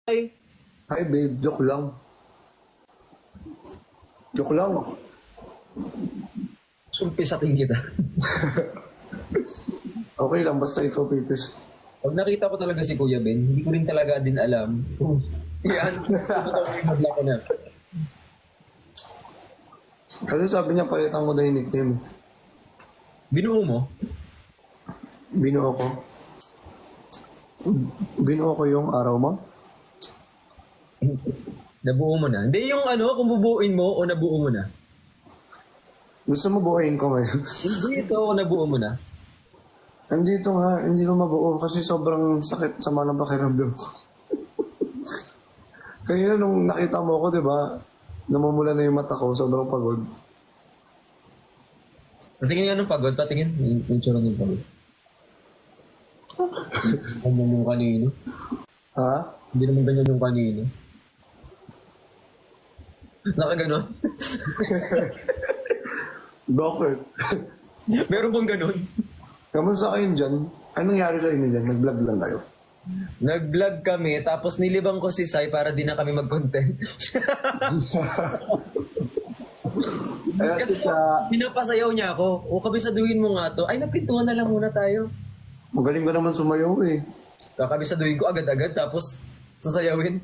Hi babe, joke lang. Joke lang. Sumpisatin kita. Okay lang, basta ikaw pipis. Pag nakita ko talaga si Kuya Ben, hindi ko rin talaga din alam. Yan. Magla ko na. Kasi sabi niya, palitan mo daw yung nickname. Binuo mo? Binuo ko. Binuo ko yung araw mo. Nabuo mo na? Hindi yung ano, kung bubuuin mo o nabuo mo na? Gusto mo buhayin ko ngayon? Hindi ito o nabuo mo na? Andito nga, hindi ko mabuo kasi sobrang sakit sama ng pakiramdam ko. Kaya nung nakita mo ako, di ba, namumula na yung mata ko, sobrang pagod. Patingin nga ng pagod, patingin. Yung tsura ng pagod. Ganyan yung kanino. Ha? Hindi naman ganyan yung kanino. Nakaganon. Bakit? Meron bang ganon? Kamusta kayo dyan? Anong nangyari sa inyo dyan? Nag-vlog lang kayo? Nag-vlog kami, tapos nilibang ko si Sai para di na kami mag-content. Ay, Kasi siya, pinapasayaw niya ako. O kabisaduhin mo nga to. Ay, napintuhan na lang muna tayo. magaling ka naman sumayaw eh. Kakabisaduhin ko agad-agad, tapos sasayawin.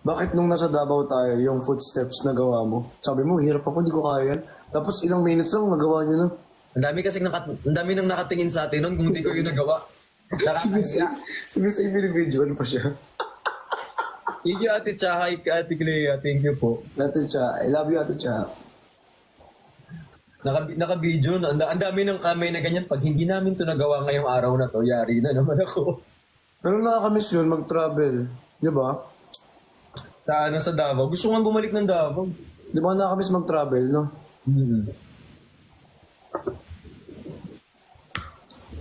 Bakit nung nasa Davao tayo, yung footsteps na gawa mo? Sabi mo, hirap ako, di ko kaya. Tapos ilang minutes lang nagawa niyo na. Ang dami nang nakatingin sa atin noon kung hindi ko yun nagawa. Si Miss Amy video pa siya. Thank you, Ate Cha. Hi, Ate Clea. Thank you po. Ate Cha, I love you Ate Cha. Naka-video na. Ang dami ng kamay na ganyan. Pag hindi namin to nagawa ngayong araw na to, yari na naman ako. Pero nakakamiss yun, mag-travel. Di ba? Sa Davao. Gusto nga bumalik ng Davao. Di ba nakakamiss mag-travel, no?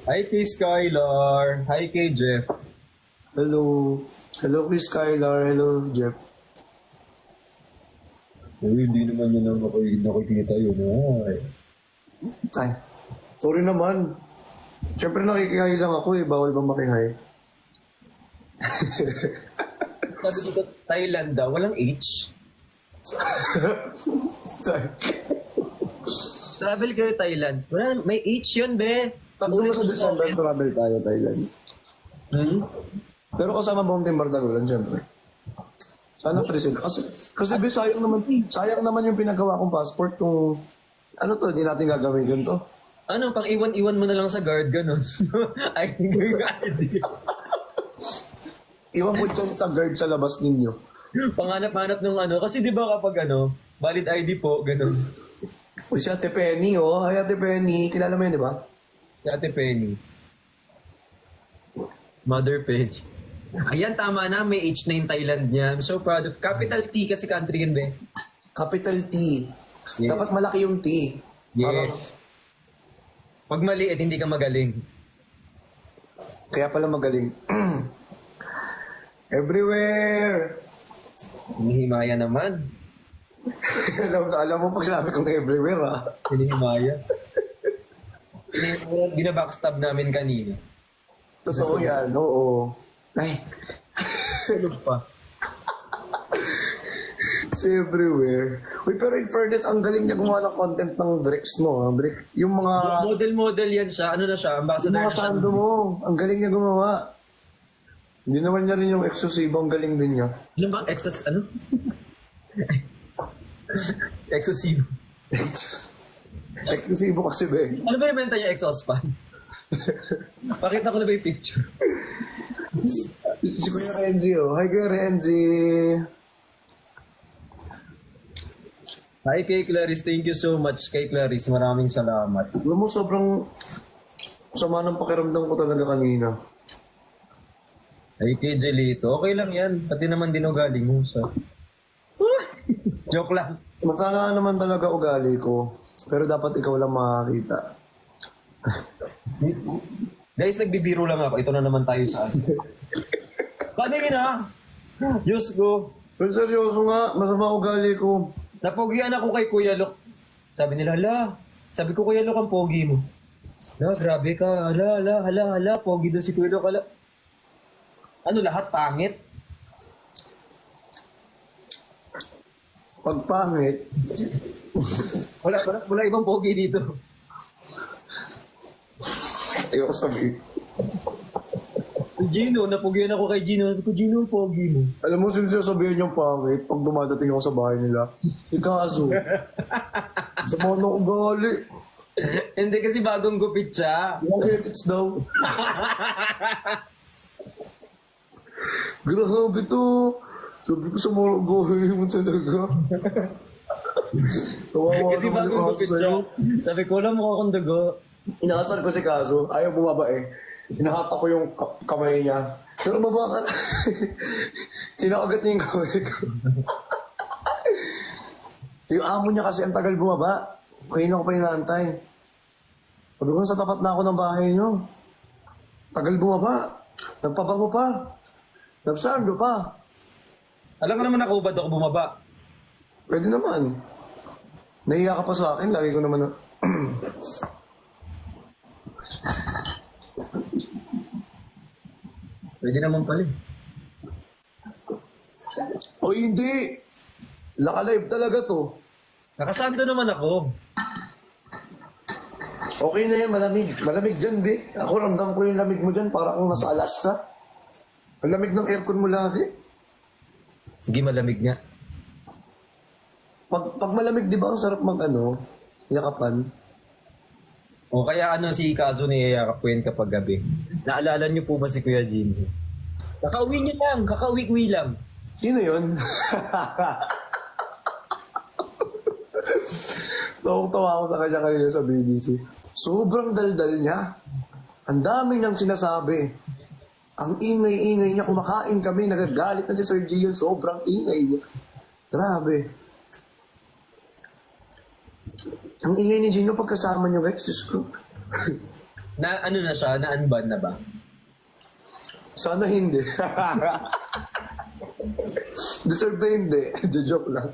Hi kay Skylar. Hi kay Jeff. Hello. Hello kay Skylar. Hello, Jeff. Uy, hindi naman yun ang nakikita yun. Ay, sorry naman. Siyempre nakikihay lang ako eh. Bawal ba makihay? Sabi dito, Thailand daw. Walang H. Sorry. Travel kayo Thailand. Wala, may H yun, be. Pag sa December, travel tayo, Thailand. Pero kasama buong Team Bardagulan, siyempre. Sana free sila. Kasi be, sayang naman yung pinagawa kong passport kung ano to, di natin gagawin ganito. Ano, pang iwan-iwan mo na lang sa guard, ganun. Ay, hindi ko idea. Iwan mo dyan sa guard sa labas ninyo. Panghanap-hanap ng ano. Kasi di ba kapag ano, valid ID po, ganun. Uy, si Ate Penny, oh. Hi, Ate Penny. Kilala mo yun, di ba? Si Ate Penny. Mother Penny. Ayan, tama na. May H na yung Thailand niya. I'm so proud of... Capital T kasi country yun, be. Capital T. Yes. Dapat malaki yung T. Yes. Pag maliit, hindi ka magaling. Kaya pala magaling. Everywhere! Hinihimaya naman. alam mo pag sinabi kong everywhere, ah. Hinihimaya. Binabackstab namin kanina. Totoo yan, oo. Ay, Tulog pa. it's everywhere. Uy, pero in fairness, ang galing niya gumawa ng content ng bricks mo. Ah. Yung mga... Model-model yan siya. Ano na siya? Ambassador Yung na mga siya. sando mo. Ang galing niya gumawa. Hindi naman niya rin yung exclusive. Ang galing din niya. Ano ba? Ano? Exclusive. Exclusive kasi, be. Ano ba yung benta niya? Exhaust fan? Pakita ko na ba yung picture? Si Kuya Renzi, oh. Hi, Kuya Renzi. Hi kay Clarice. Thank you so much kay Clarice. Maraming salamat. Alam mo, sobrang sama ng pakiramdam ko talaga kanina. Hi kay Jelito. Okay lang yan. Pati naman din ugali mo. So. Joke lang. Matanga naman talaga ugali ko. Pero dapat ikaw lang makakita. Guys, nagbibiro lang ako. Ito na naman tayo sa ano. Kanina na. Diyos ko. Pero seryoso nga, masama ugali ko. Napogian ako kay Kuya Lok. Sabi nila, hala. Sabi ko, Kuya Lok, ang pogi mo. Hala, grabe ka. Hala. Pogi daw si Kuya Lok. Hala. Ano, lahat pangit? Pag pangit, Wala ibang pogi dito. ayoko sabihin. Si Gino, napugyan ako kay Gino. Sabi ko, Gino, pogi mo. Alam mo, sinasabihan niyang pangit pag dumadating ako sa bahay nila. Si Kazo. Sa mga nang ugali. Hindi kasi bagong gupit siya. Yung edits daw. Grabe to. Sabi ko sa mga ugali mo talaga. Kawawa Kasi naman bagong yung Kazo gupit siya. sa'yo. Sabi ko, alam mo akong dugo. Inasar ko si Kazo. Ayaw bumaba eh. Hinahata ko yung kamay niya. Pero baba ka na. Kinakagat niya yung kamay ko. Yung amo niya kasi ang tagal bumaba. Kaya ako pa inaantay. Sabi ko, sa tapat na ako ng bahay niyo. Tagal bumaba. Nagpabango pa. Nagsardo pa. Alam mo naman ako, ba't ako bumaba? Pwede naman. Nahiya ka pa sa akin. Lagi ko naman na... Pwede naman pala. O hindi. Laka-live talaga to. Nakasanto naman ako. Okay na yan, malamig. Malamig dyan, be. Ako ramdam ko yung lamig mo dyan. Para kung nasa Alaska. Ang lamig ng aircon mo lagi. Sige, malamig nga. Pag malamig, di ba, ang sarap yakapan. O kaya si Kazo niyayakap ko yan kapag gabi. Naalala niyo po ba si Kuya Jimmy? Kakauwi niyo lang, kakauwi-uwi lang. Sino yun? Tawang-tawa ako sa kanya kanina sa BDC. Sobrang daldal niya. Ang dami niyang sinasabi. Ang ingay-ingay niya. Kumakain kami, nagagalit na si Sir Gio. Sobrang ingay niya. Grabe. Ang ingay ni Gino pagkasama niyo, guys. Diyos ko. Na ano na siya, na-unban na ba? Sana hindi. Deserve na hindi. Joke lang.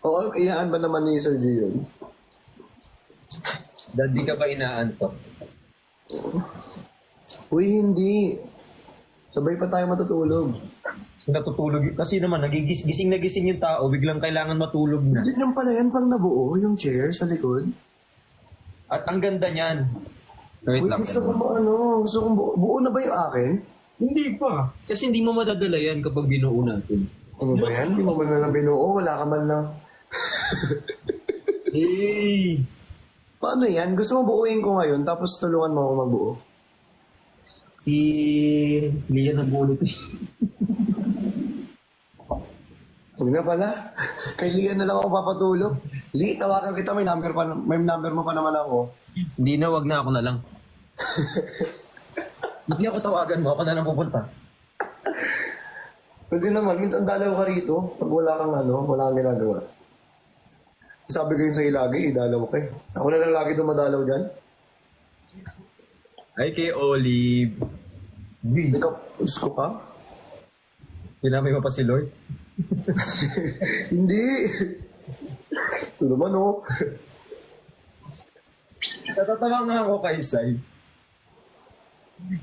Oo, iyaan ba naman ni Sir Gio? Dahil di ka ba inaantok? Uy, hindi. Sabay pa tayo matutulog. Natutulog. Kasi naman, gising na gising yung tao, biglang kailangan matulog na. Diyan pala yan pang nabuo, yung chair sa likod. At ang ganda niyan. Wait Uy, lang. gusto kong buo na ba yung akin? Hindi pa. Kasi hindi mo madadala yan kapag binuo natin. Ano ba yan? Hindi mo man lang binuo, wala ka man lang. Hey! Paano yan? Gusto mo buuin ko ngayon, tapos tulungan mo ako magbuo. Si Lian nag-ulit eh. Huwag na pala. Kay Lian na lang ako papatulog. Li, tawagan kita, may number mo pa naman ako. Hindi na, wag na ako na lang. Hindi ako tawagan mo, ako na lang pupunta. Pwede naman, minsan dalaw ka rito, pag wala kang wala kang ginagawa. Sabi ko yun sa ilagi, idalaw ka eh. Ako na lang lagi dumadalaw dyan. Ay, kay Olive. Di. Ikaw, gusto ka? Pinamay mo pa si Lord? Hindi. Ito naman oh. Natatawa nga ako kay Sai.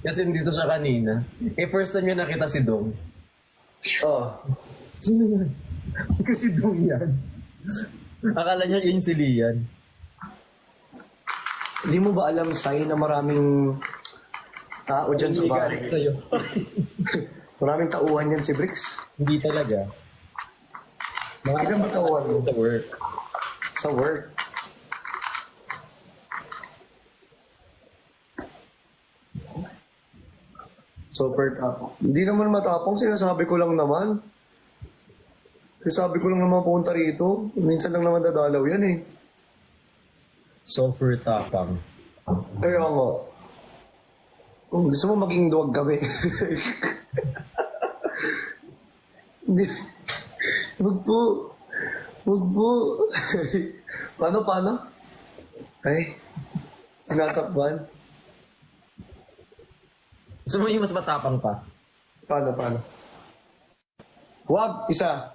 Kasi dito siya kanina. First time niya nakita si Dong. Ah, Sino yan? Kasi Dong yan. Akala niya yun si Lian. hindi mo ba alam, Sai, na maraming tao dyan sa bahay? Sa'yo. Maraming tauhan dyan si Bricks. Hindi talaga. Ilan ba tauhan mo? Sa work. Sa work. Super tapang. Hindi naman matapang, sinasabi ko lang naman. Sinasabi ko lang naman punta rito. Minsan lang naman dadalaw yan eh. Software tapang. Kaya nga. Kung gusto mo maging duwag kami. Hindi. Wag po. Wag po. Paano? Ay. Tinatakban. Gusto mo yung mas matapang pa? Paano? Wag, isa.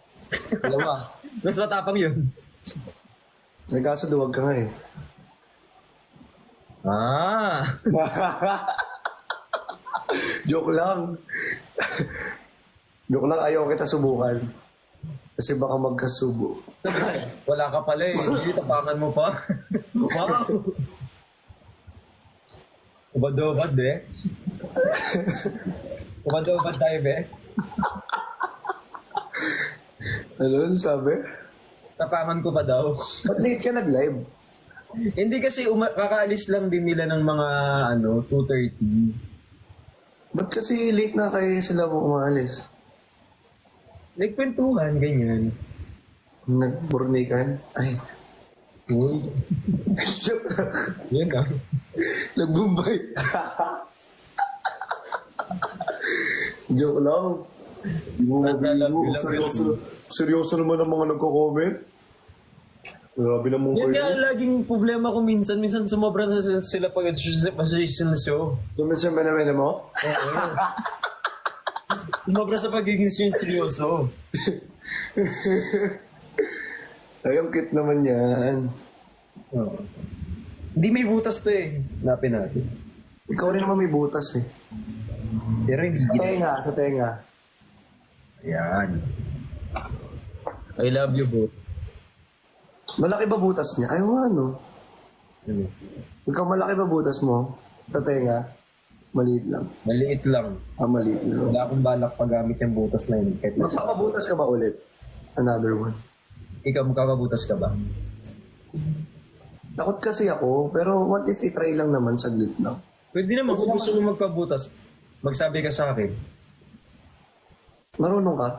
Dalawa. Mas matapang yun. Nagkaso duwag ka nga eh. Ah! Joke lang. Joke lang, ayaw kita subukan. Kasi baka magkasubo. Wala ka pala eh. Hindi, tapangan mo pa. Wow. Ubad-ubad eh. Ubad-ubad tayo be. Ano sabi? Tapangan ko pa daw. Ba't late ka nag-live? Hindi kasi kakaalis lang din nila ng mga 2:30. Ba't kasi late na kayo sila mo umalis? Nagkwentuhan, ganyan. Nagburnikan? Ay, Uy, joke lang. yun ah. Nagbumbay. Joke lang. Seryoso naman ang mga nagko-comment. Grabe naman Yan nga kayo. ang laging problema ko minsan. Minsan sumobra na sila pag sa show. Dumisan ba naman mo? Oo. Sumobra sa pagiging seryoso. Ay, ang cute naman yan. Oo. Hindi may butas to eh. Napin natin. Ikaw rin naman may butas eh. Pero hindi Sa gina. tenga, sa tenga. Ayan. I love you both. Malaki ba butas niya? Ay, ano? Ano? Ikaw malaki ba butas mo? Sa tenga? Maliit lang. Maliit lang. Maliit lang. Wala akong balak paggamit yung butas na yun. Kahit nasa. Magpapabutas ka ba ulit? Another one. Ikaw, magkakabutas ka ba? Takot kasi ako, pero what if i-try lang naman saglit lang? Pwede naman kung gusto mo magpabutas. Magsabi ka sa akin. Marunong ka?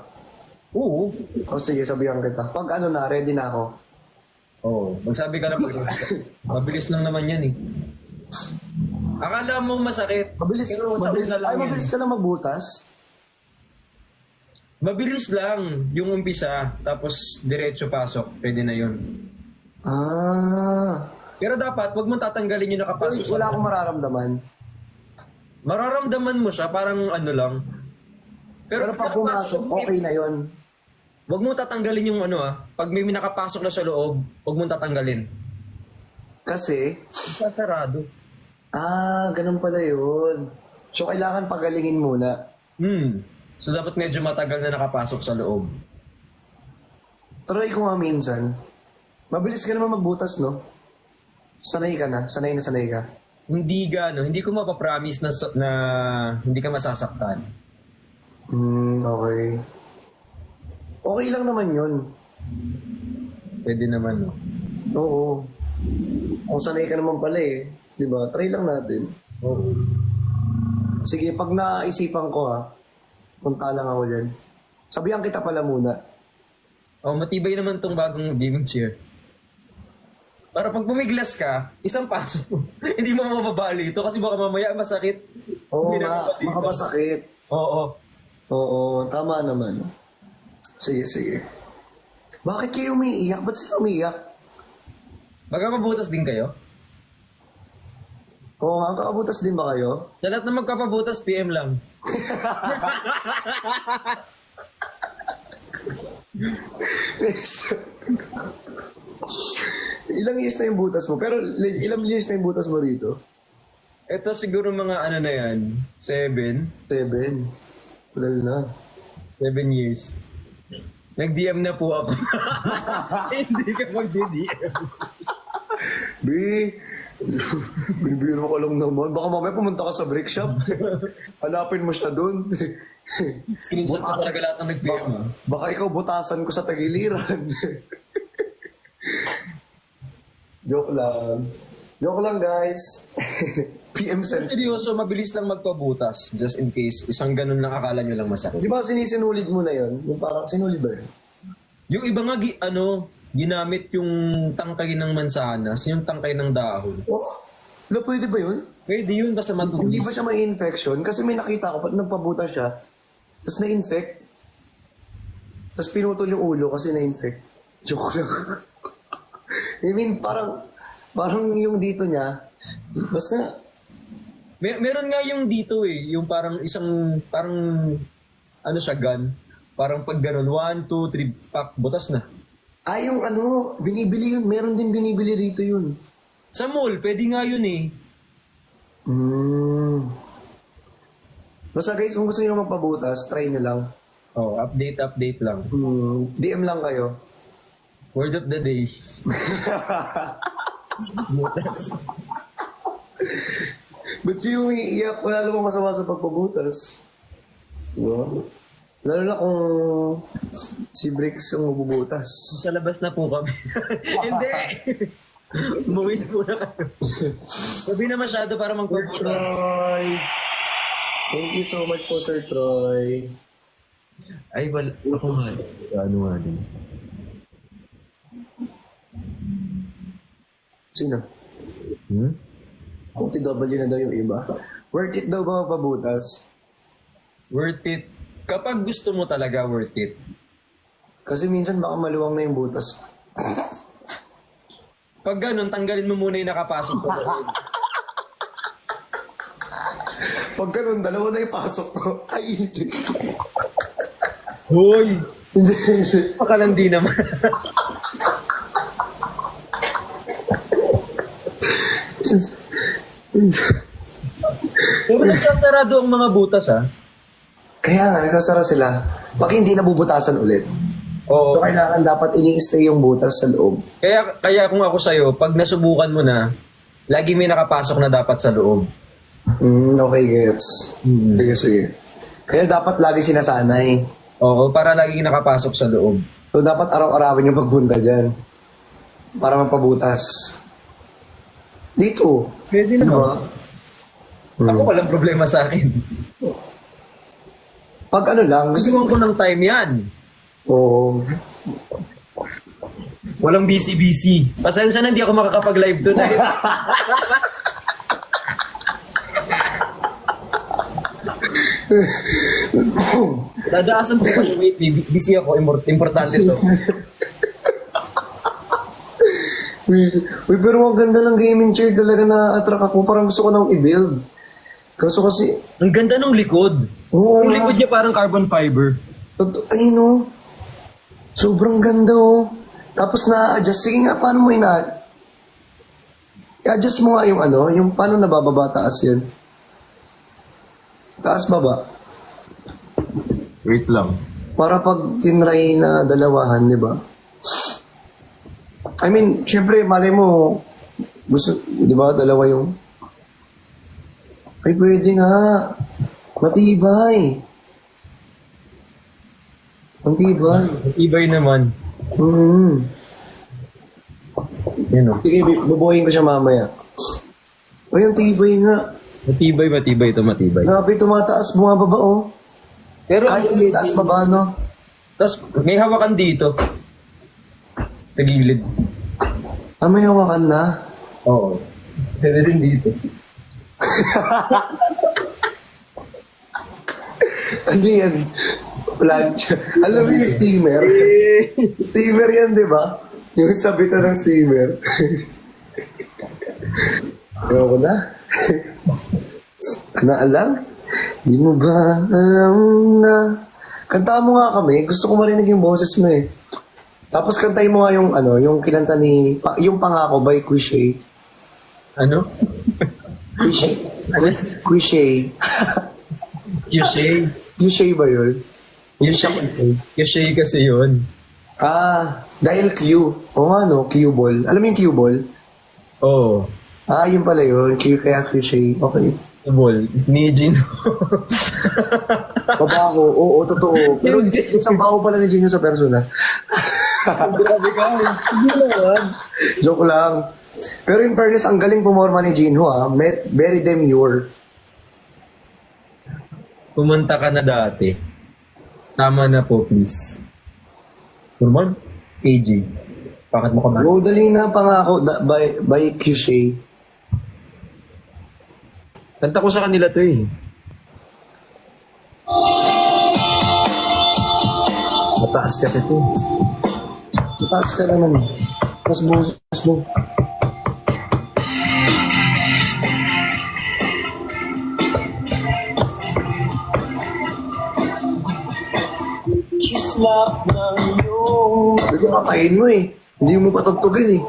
Oo. O sige, sabihan kita. Pag ano na, ready na ako. Oo. Magsabi ka na pag mabilis lang naman yan eh. Akala mo masakit. Mabilis, Pero sa mabilis, una lang ay, yan. mabilis ka lang magbutas? Mabilis lang yung umpisa. Tapos diretso pasok. Pwede na yun. Ah. Pero dapat, wag mong tatanggalin yung nakapasok. Wala akong mararamdaman. Mararamdaman mo siya, parang ano lang. Pero pag pumasok, okay na yon. Wag mong tatanggalin yung ano pag may nakapasok na sa loob, wag mong tatanggalin. Kasi, Sasarado. ganun pala yun. So, kailangan pagalingin muna. So dapat medyo matagal na nakapasok sa loob. Try ko nga minsan. Mabilis ka naman magbutas, no? Sanay ka na. Sanay na sanay ka. Hindi hindi ko mapapromise na hindi ka masasaktan. Okay. Okay lang naman yun. Pwede naman, no? Oo. Kung sanay ka naman pala eh. Diba? Try lang natin. Oo. Sige, pag naisipan ko punta lang ako dyan. Sabihan kita pala muna. Oh, matibay naman tong bagong gaming chair. Para pag pumiglas ka, isang paso. Hindi mo mababali ito kasi baka mamaya masakit. Oo Hindi nga, na mabali. baka masakit. Oo. Oo, tama naman. Sige, sige. Bakit kayo umiiyak? Ba't sila umiiyak? Magkakabutas din kayo? Oo nga, kakabutas din ba kayo? Sa lahat na magkapabutas, PM lang. Ilang years na yung butas mo? Pero ilang years na yung butas mo rito? Ito siguro mga ano na yan, 7 Wala na. 7 years. Nag-DM na po ako. Hindi ka mag-DM. B, binibiro ko lang naman. Baka mamaya pumunta ka sa brick shop. Hanapin mo siya dun. Screenshot ko talaga lahat ng nag-PM. Baka ikaw butasan ko sa tagiliran. Joke lang. Joke lang, guys. PM sent. Seryoso, mabilis lang magpabutas. Just in case, isang ganun lang akala nyo lang masakit. Di ba sinisinulid mo na yun? Yung parang sinulid ba yun? Yung iba nga, ginamit yung tangkay ng mansanas, yung tangkay ng dahon. Oh, pwede ba yun? Pwede yun, basta Hindi matulis. ba siya may infection? Kasi may nakita ko, pag nagpabuta siya, tapos na-infect. Tapos pinutol yung ulo kasi na-infect. Joke lang. I mean, parang yung dito niya, basta, Meron nga yung dito yung parang ano siya, gun. Parang pag ganun, 1, 2, 3, pak, butas na. yung binibili yun. Meron din binibili rito yun. Sa mall, pwede nga yun eh. Basta guys, kung gusto nyo magpabutas, try nyo lang. Oh, update lang. DM lang kayo. Word of the day. Butas. Ba't yung umiiyak? Wala namang masama sa pagpabutas. Diba? Lalo na kung si Bricks yung mabubutas. Sa labas na po kami. Hindi! Umuwi muna kayo. Sabi na masyado para Sir magpabutas. Troy! Thank you so much po, Sir Troy. Ay, wala. Ako nga. Ano nga din. Sino? Hmm? OTW na daw yung iba. Worth it daw ba mapabutas? Worth it. Kapag gusto mo talaga, worth it. Kasi minsan baka maluwang na yung butas. Pag ganun, tanggalin mo muna yung nakapasok sa loob. Pag ganun, dalawa na yung pasok ko. Ay, hindi. Hoy! Hindi, hindi. Pakalandi naman. Pero nagsasarado ang mga butas, ha? Kaya nga, nagsasara sila. Pag hindi nabubutasan ulit. Oo. So, kailangan dapat ini-stay yung butas sa loob. Kaya kung ako sa'yo, pag nasubukan mo na, lagi may nakapasok na dapat sa loob. Okay, gets. Sige, sige. Kaya dapat lagi sinasanay. Oo, para lagi nakapasok sa loob. So, dapat araw-arawin yung pagbunta dyan. Para magpabutas. Dito. Pwede Diba? Ako walang problema sa akin. Pag ano lang, gusto Gusto ko ng time yan. Oo. Walang busy-busy. Pasensya na, hindi ako makakapag-live tonight. Dadaasan ko kayo, wait, busy ako, importante to. Uy, pero ang ganda ng gaming chair talaga na-attract ako. Parang gusto ko nang i-build. Kaso kasi, Ang ganda ng likod. Oo Yung nga. likod niya parang carbon fiber. ay no, sobrang ganda oh. Tapos na-adjust. Sige nga, paano mo i-adjust mo nga yung ano, yung paano nabababa taas yan. Taas baba. Wait lang. Para pag tinry na dalawahan, di ba? I mean, syempre, malay mo, gusto, di ba, dalawa yung... Ay, pwede nga. Matibay. Matibay. Ibay naman. Yun o. Sige, bubuhayin ko siya mamaya. Ay, ang tibay nga. Matibay ito, matibay. Grabe, tumataas, bumababa, oh. Pero, Kahit taas baba, no? tapos may hawakan dito. Sa gilid. Ah, may hawakan na. Oo. Sila din dito. Ano yan? Plancha. Alam mo yung steamer? Steamer yan, di ba? Yung sabitan ng steamer. Ewan ko na. Naalang? Di mo ba alam na... Kanta mo nga kami. Gusto ko marinig yung boses mo eh. Tapos kantayin mo nga yung ano, yung kinanta ni... yung Pangako by Quishay. Ano? Quishay. Ano? Quishay. Yushay. Quishay ba yun? Yushay kasi yun. Ah, dahil Q. O nga no, Q-ball. Alam mo yung Q-ball? Oo. Ah, yun pala yun. Kaya Quishay. Okay. Ball. Ni Gino. Babaho. Oo, totoo. Pero isang baho pala ni Gino sa persona. Grabe ka. Hindi naman. Joke lang. Pero in fairness, ang galing pumorma ni Jinho ah. Very demure. Pumunta ka na dati. Tama na po, please. Normal? KG. Bakit mo ka ba? Go, dali na Pangako by Quishay. Kanta ko sa kanila to eh. Mataas kasi to. Mataas ka naman eh. Mas mo. Kislap ng iyong... Hindi ko patayin mo eh. Hindi mo patugtugin eh.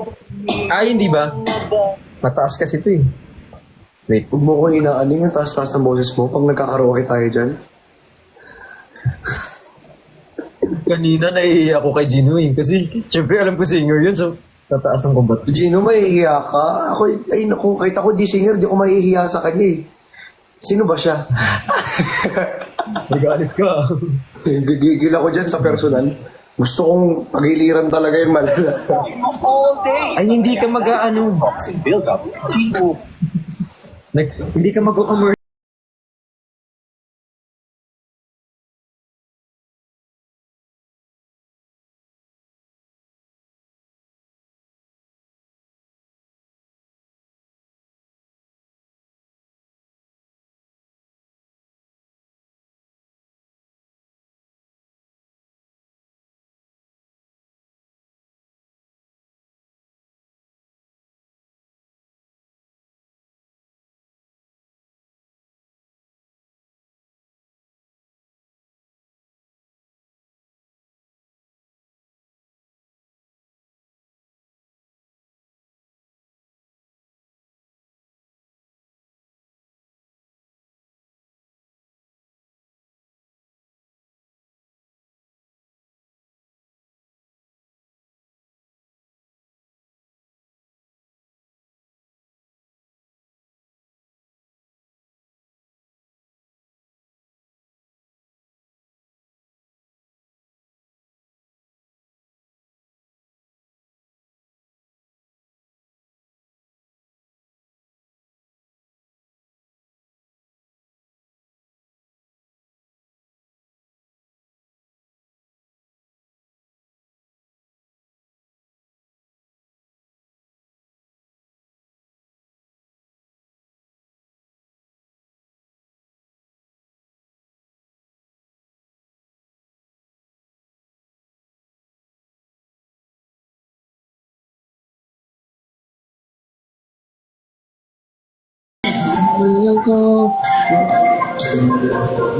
Ay, hindi ba? Mataas kasi to eh. Wait. Huwag mo ko inaaning yung taas-taas ng boses mo pag nagkakaraoke tayo dyan. Kanina naiiyak ako kay Gino eh. Kasi syempre alam ko singer yun, so tataasan ko ba? Gino, mahihiya ka? Ako, ay naku, kahit ako di singer, di ko mahihiya sa kanya eh. Sino ba siya? Nagalit ka. Gigigil ako dyan sa personal. Gusto kong pagiliran talaga yun, malala. Ay, hindi ka mag-ano. Hindi ka mag-commercial.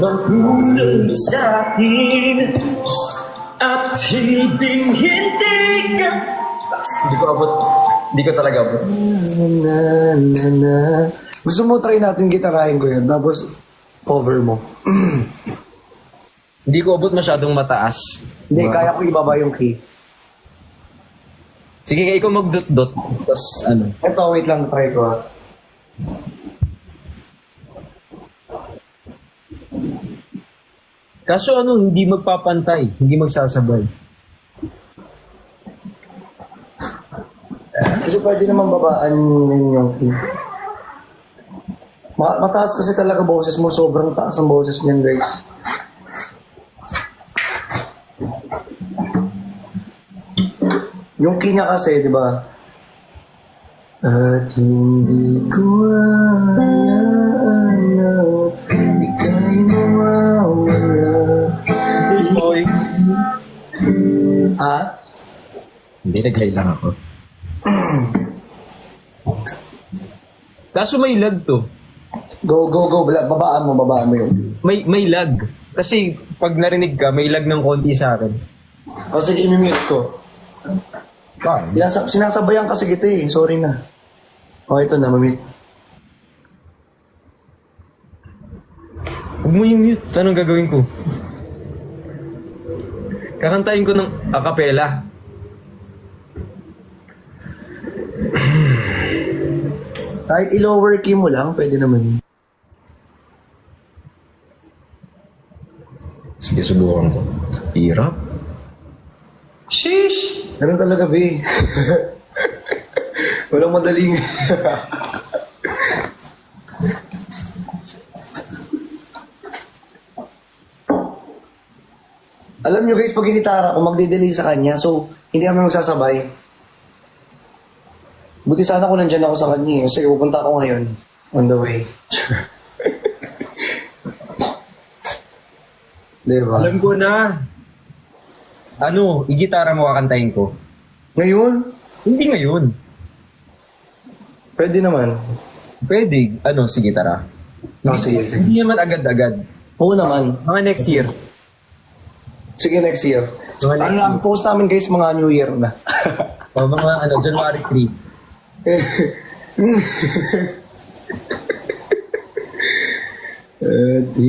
Mahulog sa akin at hindi ka. Hindi ko abot. Hindi ko talaga abot. Na, na, na. Gusto mo try natin gitarahin ko yun, tapos cover mo. Hindi ko abot masyadong mataas. Hindi, kaya ko ibaba yung key. Sige, ikaw mag-dot-dot. Tapos ano. Ito, wait lang, try ko ha. Kaso ano, hindi magpapantay. Hindi magsasabay. Kasi pwede naman babaan yun yung key. Mataas kasi talaga boses mo, sobrang taas ang boses niyan, guys. Yung key niya kasi, di ba? At hindi ko hayaan na ika'y mawawala. Boy. Ha? Hindi, nag-high lang ako. Kaso may lag to. Go, go, go. Babaan mo yung May lag. Kasi pag narinig ka, may lag ng konti sa akin. O sige, imimute ko. Sinasabayan kasi kita eh. Sorry na. O, ito na, mamit. Huwag mo i-mute. Anong gagawin ko? Kakantayin ko ng acapella. Kahit i-lower key mo lang, pwede naman. Sige, subukan ko. Hirap. Sheesh! Ganun talaga, be. Walang madaling. Alam nyo guys, pag ginitara ko, magde-delay sa kanya. So, hindi kami magsasabay. Buti sana kung nandyan ako sa kanya. Kasi pupunta ako ngayon. On the way. Diba? Alam ko na. Ano, igitara mo kakantayin ko? Ngayon? Hindi ngayon. Pwede naman. Pwede. Ano, sige, tara. No, sige, sige. Hindi naman agad-agad. Oo naman. Mga next year. Sige, next year. Mga next Ano na, post namin guys, mga New Year na. O, mga ano, January 3.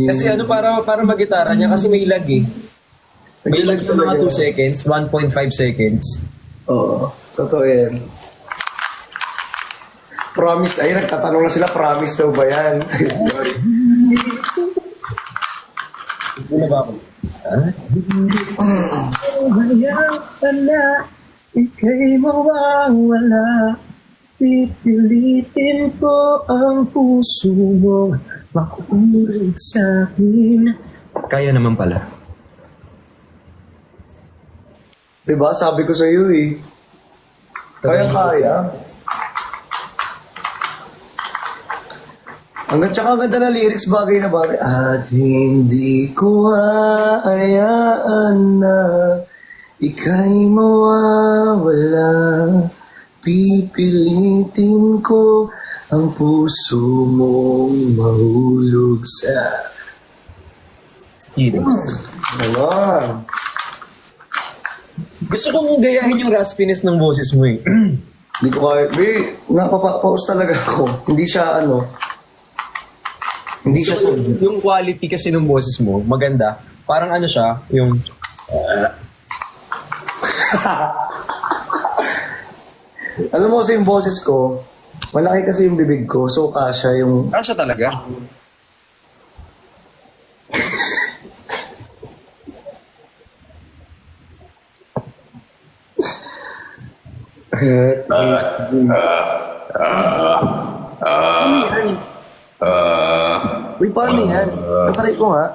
Kasi ano, para magitara niya, kasi may lag eh. May lag Nag-lag sa mga talaga. 2 seconds, 1.5 seconds. Oo, totoo yan. Promise, ay nagtatanong na sila, promise daw ba yan? Hindi na ba ako? Hayaan na, ika'y mawawala. Pipilitin ko ang puso mo makulit sa akin. Kaya naman pala. Diba? Sabi ko sa iyo eh. Kaya. Tsaka ang ganda na lyrics, bagay na bagay. At hindi ko hayaan na ika'y mawawala. Pipilitin ko ang puso mong mahulog sa... Naman. Gusto kong gayahin yung raspiness ng boses mo eh. Hindi ko kaya. Napapa-pause talaga ako. Hindi siya Hindi siya Yung quality kasi ng boses mo, maganda. Parang ano siya, yung... Alam mo kasi yung boses ko, malaki kasi yung bibig ko, so kasya yung... siya talaga? Uy, paano yan? Tataray ko nga.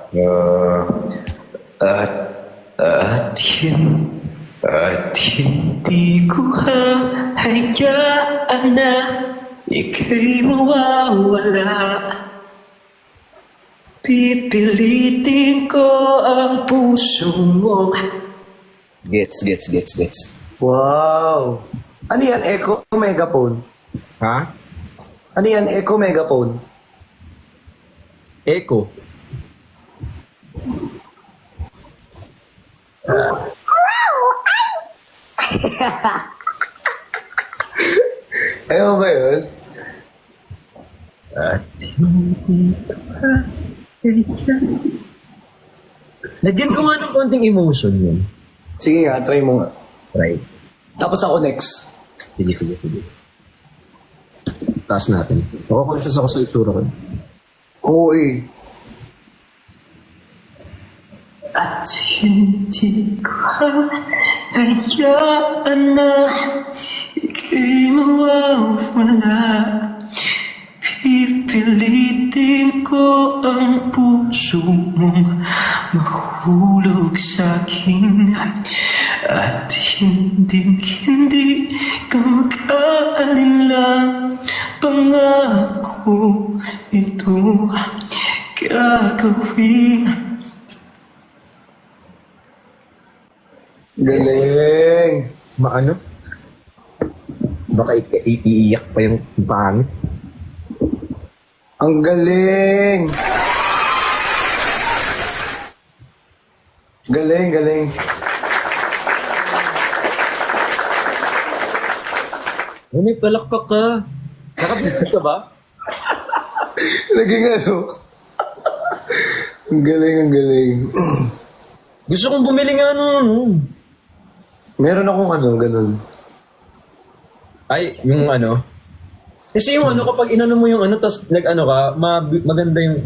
At hindi ko hahayaan na ika'y mawawala. Pipilitin ko ang puso mo. Gets. Wow! Ano yan? Echo Megaphone? Ha? Ano yan? Echo Megaphone? Echo. Ayaw ba yun? At hindi ko hahayaan. Lagyan ko nga ng konting emotion yun. Sige nga, try mo nga. Right. Tapos ako next. Sige. Taas natin. Ako-conscious ako sa itsura ko. Oo eh. At hindi ko hahayaan na ika'y mawawala. Pipilitin ko ang puso mong mahulog sa'kin. At hindi ka mag-aalinlang. Pangako ito gagawin. Galing. Maano? Baka iiyak pa yung pangit. Ang galing. Galing. May palakpak ka. Nakabigit ka ba? Naging ano? Ang galing. Gusto kong bumili nga ano. Meron akong ganun. Ay, yung ano. Kasi yung ano, kapag inano mo yung ano, tas nag-ano ka, maganda yung...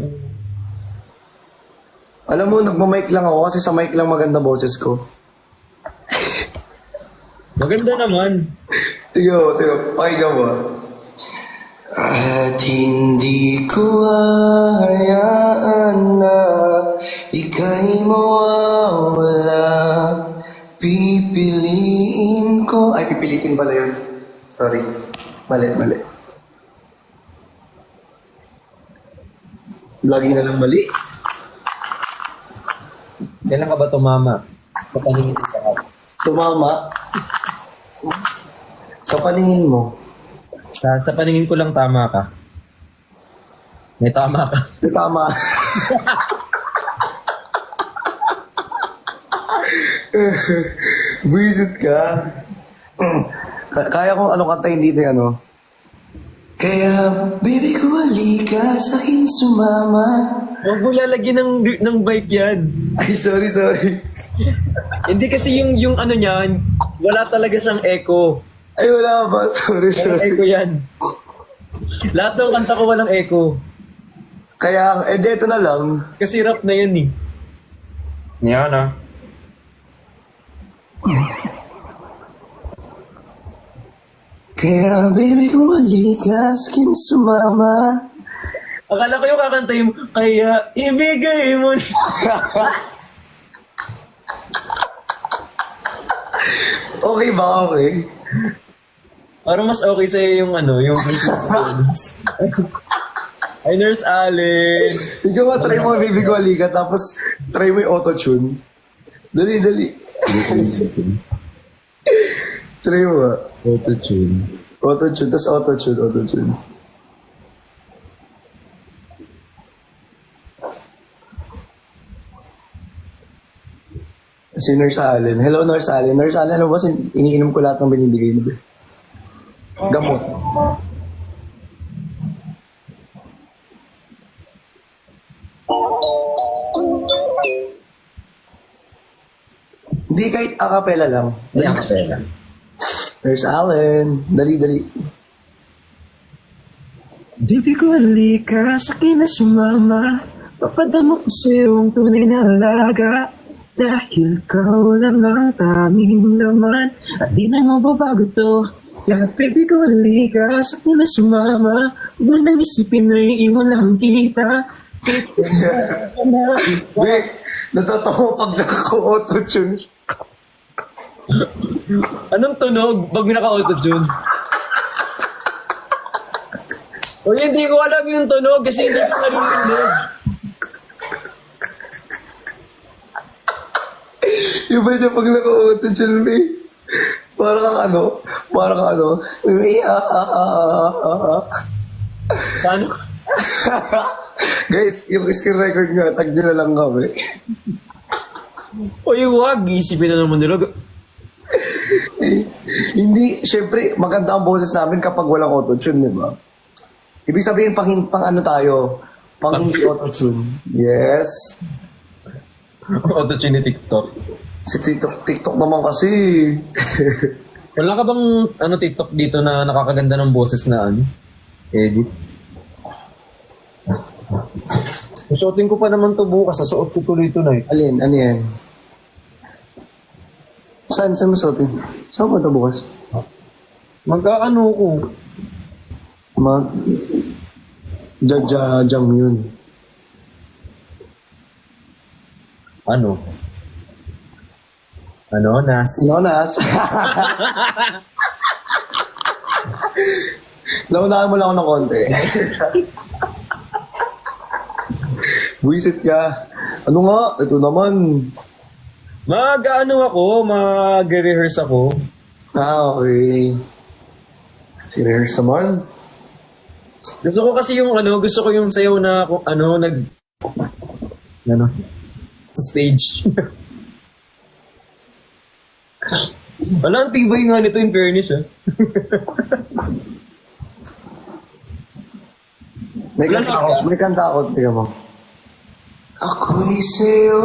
Alam mo, nagmamic lang ako kasi sa mic lang maganda boses ko. Maganda naman. Tiyo, pakinggan mo. At hindi ko hayaan na ika'y mawawala. Pipiliin ko... Ay, pipilitin pala yun. Sorry. Mali. Lagi na lang mali. Kailan ka ba tumama? Sa paningin ka. Tumama. Sa paningin mo. Sa paningin ko lang tama ka. May tama ka. Tama. Buisit ka. Kaya kong kantahin dito ano. Kaya, baby ko, halika sa akin sumama. Huwag mo lalagyan ng bike yan. Ay, sorry. Hindi kasi yung ano niyan, wala talaga siyang echo. Ay, wala ba? Sorry, Walang sorry. echo yan. Lahat ng kanta ko walang echo. Kaya, eto na lang. Kasi rap na yan eh. Yan ah. Kaya, baby, kung halika, skin sumama. Akala ko yung kakantay mo, kaya ibigay mo. Okay ba? Okay. Parang mas okay sa'yo yung ano, yung Ay, Nurse Allen. Ikaw nga, try mo, baby, kung halika, tapos try mo yung auto-tune. Dali, dali. Try mo ba? Auto-tune. Auto-tune, tapos auto-tune, auto-tune. Si Nurse Allen. Hello, Nurse Allen. Nurse Allen, ano ba? Iniinom ko lahat ng binibigay mo. Gamot. Hindi, kahit acapella lang. Ay, akapela. Nurse Allen. Dali, dali. Baby ko halika, sa akin na sumama. Papadama ko sa'yo ang tunay na alaga. Dahil ikaw lang ang tanging laman, at di na mababago to. Kaya baby ko halika, sa akin na sumama. Huwag mo nang isipin na iiwan lang kita. Vic, natatawa pag naka-auto-tune. Anong tunog pag naka-auto-tune? O hindi ko alam yung tunog kasi hindi ko narinig. Yung ba siya pag naka-auto-tune, Vic? Parang ano, Paano? Guys, yung screen record nga, tag nyo na lang kami. O yung wag, isipin na naman nila. Hindi, syempre, maganda ang boses namin kapag walang auto-tune, di ba? Ibig sabihin, pang ano tayo, pang hindi auto-tune. Yes. Auto-tune ni TikTok. Si TikTok naman kasi. Wala ka bang ano TikTok dito na nakakaganda ng boses na ano? Edit? Susuotin ko pa naman to bukas. Susuot ko tuloy tonight. Alin, ano yan? Saan mo suotin? Saan ba ito bukas? Mag-ano ko? Jam yun. Ano? Ano? Nas? Nonas. Naunahan mo lang ako ng konti. Buisit ka. Ano nga? Ito naman. Mag-ano ako? Mag-rehearse ako. Okay. Serious naman. Gusto ko kasi yung ano, gusto ko yung sayaw na ano, sa stage. Wala, ang tibay nga nito in fairness, ah. May kanta ako. Tingnan mo. Ako'y sa'yo,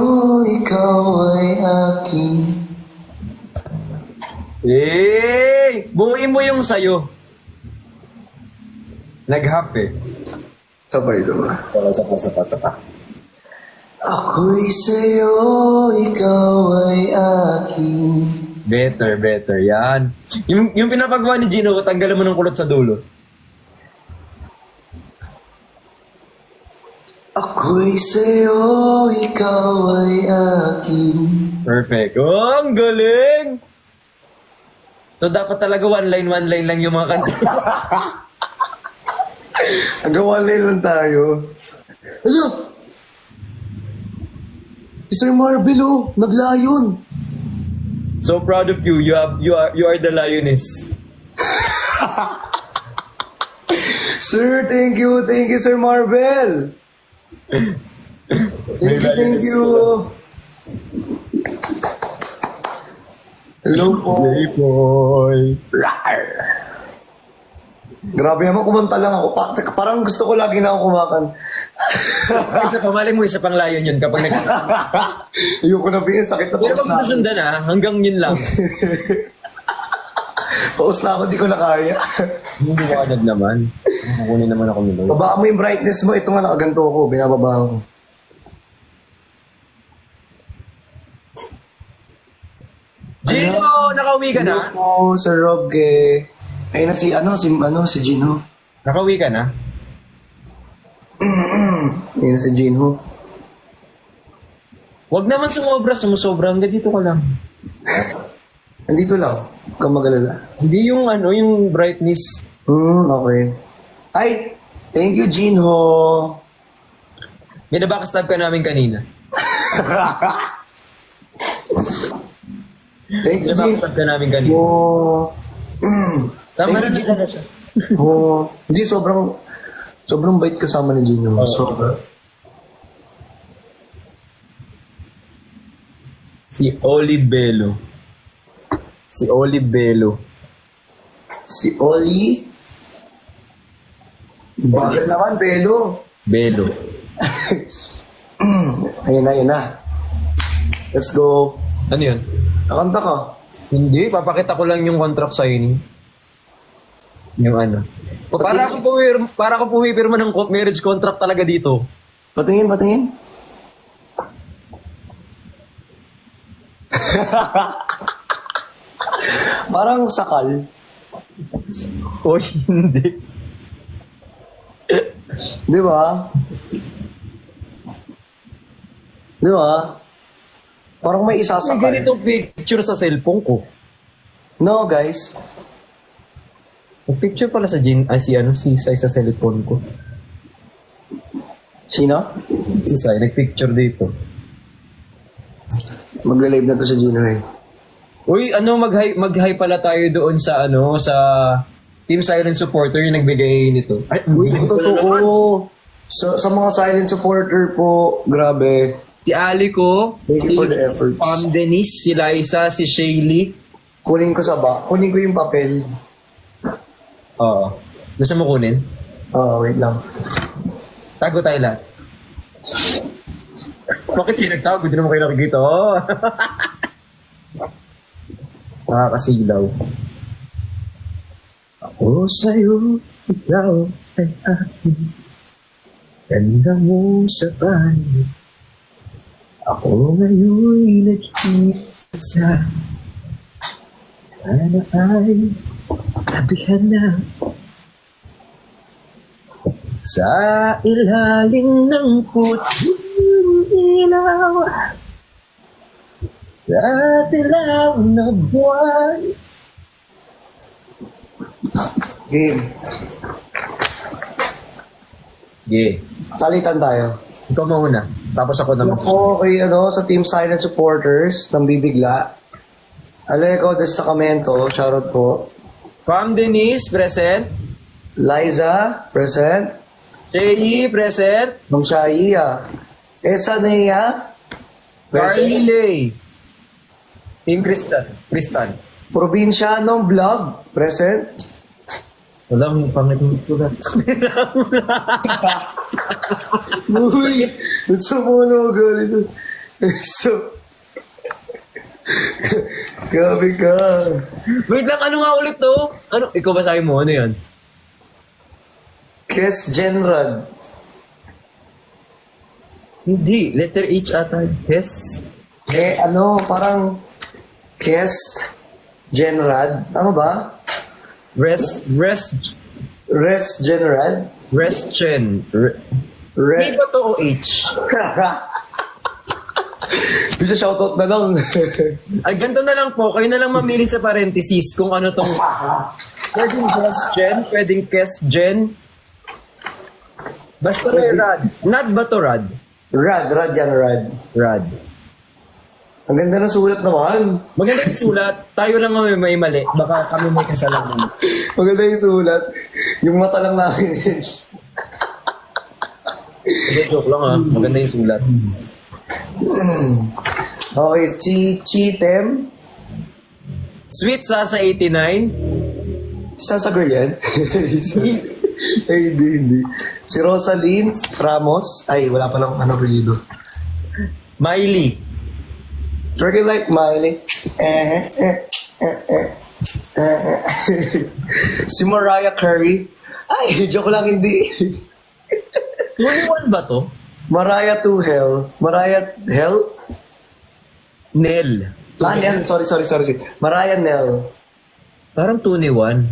ikaw ay akin. Hey! Buuin mo yung sayo. Nag-half eh. Sabay. Sapa. Ako'y sa'yo, ikaw ay akin. Better. Yan. Yung pinapagawa ni Gino, tanggalan mo ng kulot sa dulo. Ako'y sa'yo, ikaw ay akin. Perfect. Oh, ang galing! So, dapat talaga one line lang yung mga kanta. Hanggang one line lang tayo. Ano? Mr. Marvelo, naglayon. So proud of you. You are the lioness. Sir, thank you, Sir Marvel. Thank you. Hello po. Boy. Rawr. Grabe naman, kumanta lang ako. Parang gusto ko lagi na ako kumakan. Isa pa, malay mo, isa pang layon yun kapag nag... Ayoko na bigyan, sakit na Pero paus pag na ako. susundan hanggang yun lang. Paus na ako, di ko na kaya. Hindi ko agad naman. Kukunin naman ako nila. Babaan mo yung brightness mo, ito nga nakaganto ko, binababa ko. Gino, nakauwi ka na? Hello po, Sir Rob, Ayun na si Gino. Nakauwi ka na? Ayun na si Gino. Huwag naman sumusobra. Hanggang dito ka lang. Nandito lang, huwag kang mag-alala. Hindi yung yung brightness. Okay. Ay, thank you, Gino. May nabakastab ka namin kanina. Thank you, Gino. Nabakastab ka namin kanina. Tama na, Thank you, Gino na siya. Hindi, sobrang bait kasama ni Gino. Sobra. Si Olibelo. Si Olibelo. Si Oli. Bagal naman, Belo. Belo. Ayun na. Let's go. Ano yun? Nakanta ka. Hindi, papakita ko lang yung contract signing. Yung ano. Para ako pumipirma ng marriage contract talaga dito. Patingin. Parang sakal. O hindi. Di ba? Parang may May isasakal. ganitong picture sa cellphone ko. No, guys. May picture pala sa si Sai sa cellphone ko. Sino? Si Sai, nagpicture dito. Magla-live na to si Gino eh. Uy, mag-hi pala tayo doon sa sa Team Silent Supporter yung nagbigay nito. Ay, Uy, hindi ko na naman. totoo. Sa mga silent supporter po, grabe. Si Ali ko, Thank you for the efforts. Pam Denise, si Liza, si Shaylee. Kunin ko yung papel. Oo. Gusto mo kunin? Wait lang. Tago tayo lahat. Bakit kayo nagtago? Hindi naman kayo nakikita. Oh. Nakakasilaw. Ako sa'yo, ikaw ay akin. Ganda mo sa bahay. Ako ngayon'y nag-iisa. Sana ay kabihan na. Sa ilalim ng puting ilaw. Sa dilaw na buwan. Game. Yeah. Salitan tayo. Ikaw mauna. Tapos ako naman. Ako kay sa Team Silent Supporters ng Bibigla. Aleco Destacamento, shoutout po. Pam Denise, present. Liza, present. Shaylee, present. Ma'am Shaiya. Esa Nea, present. Carly. Team Kristan. Provincianong Vlog, present. Walang pangit ng sulat. Uy, sumuno, guys. So, gabi ka. Wait lang, ano nga ulit to? Ano? Ikaw basahin mo, ano yan? Kes Genrad. Hindi, letter H ata. Yes. Parang Kest Genrad. Ano ba? Res Genrad. Chen. Hindi ba to o H? Bisa shoutout na lang. Ay, ganito na lang po. Kayo na lang mamili sa parentheses kung ano tong... Pwedeng Chen, pwedeng Jen. Basta may Rad. Not ba to Rad? Rad yan, Rad. Rad. Ang ganda ng sulat naman. Maganda yung sulat. Tayo lang ang may mali. Baka kami may kasalanan. Maganda yung sulat. Yung mata lang namin. Joke lang ha. Maganda yung sulat. Okay, Chitem. Sweet Sasa 89. Isa sa girl yan. Ay, hindi. Si Rosaline Ramos. Ay, wala palang ano apelyido. Miley. Twerking like Miley. Si Mariah Carey. Ay, joke lang, hindi. 21 ba to? Mariah to Hell. Mariah Hell? Nell. Ah, Nell. Sorry. Mariah Nell. Parang 21.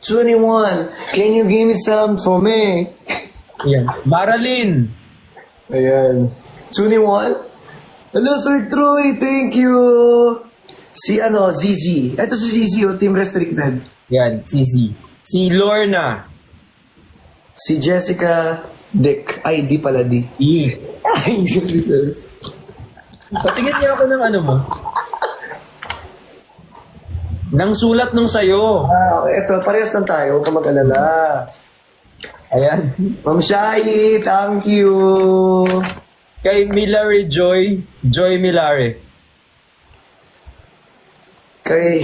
21. Can you give me some for me? Ayan. Marilyn. Ayan. 21. Hello, Sir Troy. Thank you. Si ZZ. Ito si ZZ, yung Team Restricted. Yan, si Z. Si Lorna. Si Jessica Dick. Ay, di pala di. E. Ay, sorry. Patingin niya ako ng ano mo. Nang sulat nung sayo. Ah, okay. Ito, parehas lang tayo. Huwag ka mag-alala. Ayan. Ma'am Shai, thank you. Kay Milare Joy. Joy Milare. Kay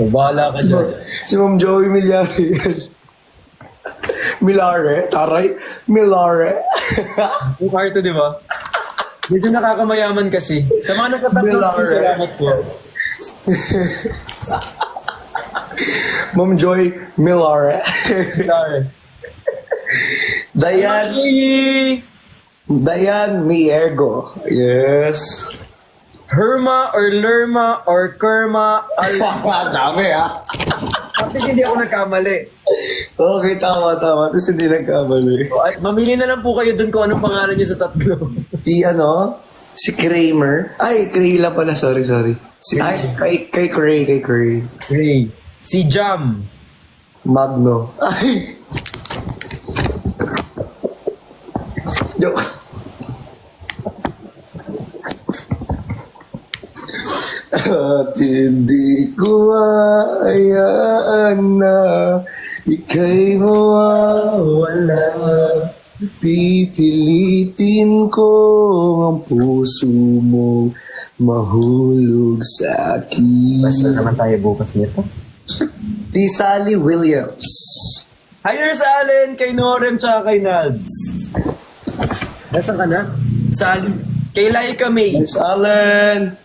Bahala ka dyan. si Ma'am Joey Millare. Milare? Taray? Milare? Yung parto, di ba? Medyo nakakamayaman kasi. Sa mga nakatatlos, Milare. salamat po. Ma'am Joy Milare. Milare. Dayan Miergo. Yes. Herma or Lerma or Kerma. Dami ha. At hindi ako nagkamali. Okay, tama. Tapos hindi nagkamali. At mamili na lang po kayo dun kung anong pangalan niyo sa tatlo. Si Kramer. Ay, Cray lang pala. Sorry. Kay Cray. Ray. Si Jam. Magno. Ay. Joke. At hindi ko hayaan na ika'y mawawala. Pipilitin ko ang puso mong mahulog sa akin. Basta naman tayo bukas nito. Si Sally Williams. Hi there sa Allen, kay Norem, tsaka kay Nads. Nasaan ka na? Sally. Kay Laika May. Miss Allen.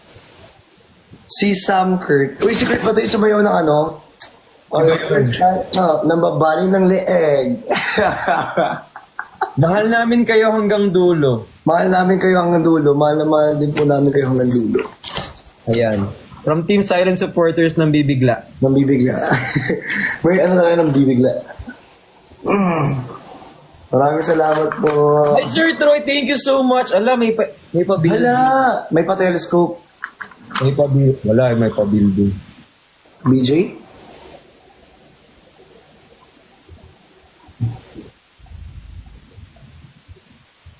Si Sam Kurt. Uy, si Kurt ba ito sumayaw ng ano? Nambabaling ng leeg. Mahal namin kayo hanggang dulo. Mahal namin kayo hanggang dulo. Mahal na mahal din po namin kayo hanggang dulo. Ayan. From Team Silent Supporters ng Bibigla. Nang bibigla. May ano na rin ng bibigla. Maraming salamat po. Hi Sir Troy, thank you so much. Ala, may pa-building. Hala! May pa-telescope. May pa-building. Wala, may pa-building. BJ?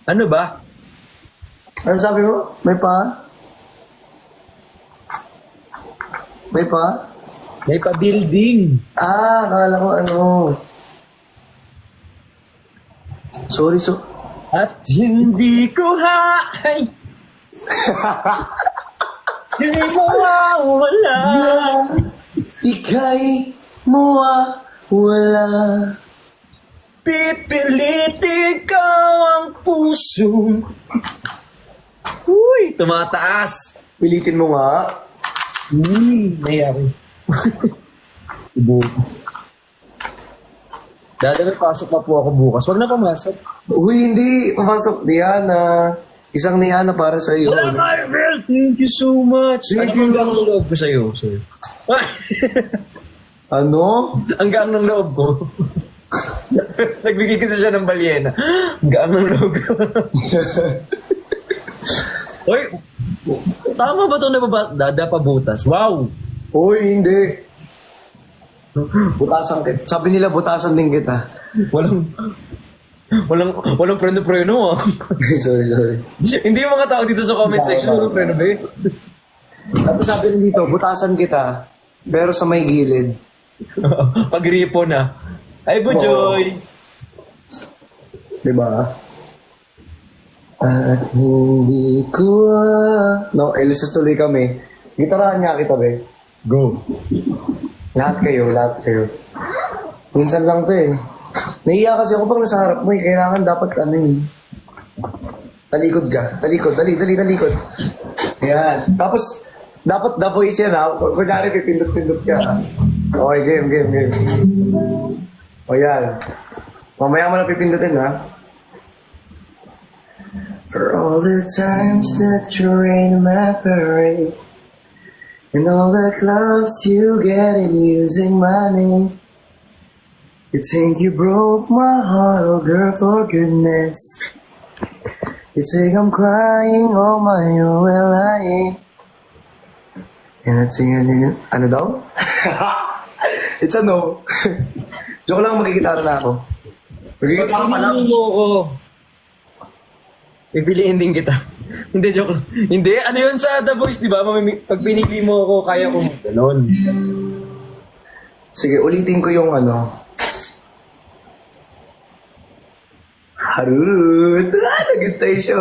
Ano ba? Ano sabi mo? May pa? May pa? May pa-building. Ah, akala ko ano. Sorry. At hindi ko ay hindi mo mawala. Ika'y mawawala. Pipilitin ko ang puso. Uy, tumataas. Pilitin mo nga. Mayroon. Bukas. Dada, may pasok pa po ako bukas. Huwag na pumasok. Uy, hindi. Papasok. Diana. Isang Diana para sa iyo. Hello, Marvel! Thank you so much. Thank Ano you. ang ng loob ko sa'yo, sir? Ano? Ang gaang ng loob ko. Nagbigay kasi siya ng balyena. Ang gaang ng loob ko. Oy, tama ba ito na dada pa butas? Wow! Uy, hindi. Butasan kita. Sabi nila, butasan din kita. Walang preno-preno ah. sorry. Hindi yung mga tao dito sa comment section walang preno ba eh. Tapos sabi nila dito, butasan kita. Pero sa may gilid. Pagripo na. Ay, Bujoy! Diba? At hindi ko No, Elisis tuloy kami. Gitarahan nga kita, be. Go. Lahat kayo, lahat kayo. Minsan lang to eh. Naiiyak kasi ako pag nasa harap mo eh. Kailangan dapat ano eh. Talikod ka. Talikod. Talikod. Ayan. Tapos, dapat the voice yan ha. Kunyari, pipindot-pindot ka. Okay, game. O yan. Mamaya mo na pipindutin ha. For all the times that you rain my parade, and all the clubs you get in using my name, you think you broke my heart, oh girl, for goodness. You think I'm crying, oh my, oh well I ain't. And I think, ano daw? It's a no. Joke lang, magkikitara na ako. Magkikitara pa lang. Pipiliin mo ako. Pipiliin din kita. Hindi, joke lang. Hindi, ano yun sa The Voice, di ba? Pag pinili mo ako, kaya ko ganon. Sige, ulitin ko yung ano. Harut! Nagintay siya.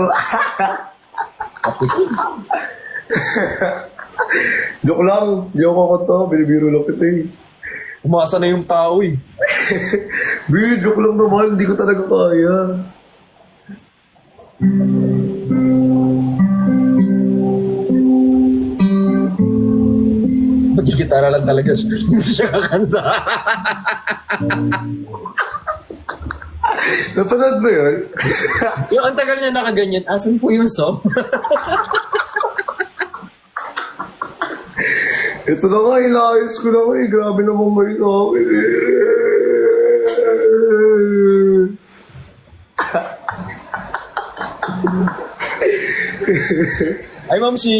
Joke lang. Joke ako to. Binibiro lang kita eh. Umasa na yung tao eh. Joke lang naman. Hindi ko talaga kaya. Magigitara lang talaga siya. Hindi siya kakanta. Napanood mo yun? Yung ang tagal niya nakaganyan, asan po yung song? Ito na nga, inayos ko na nga eh. Grabe naman kayo sa akin eh. Ay, Ma'am si...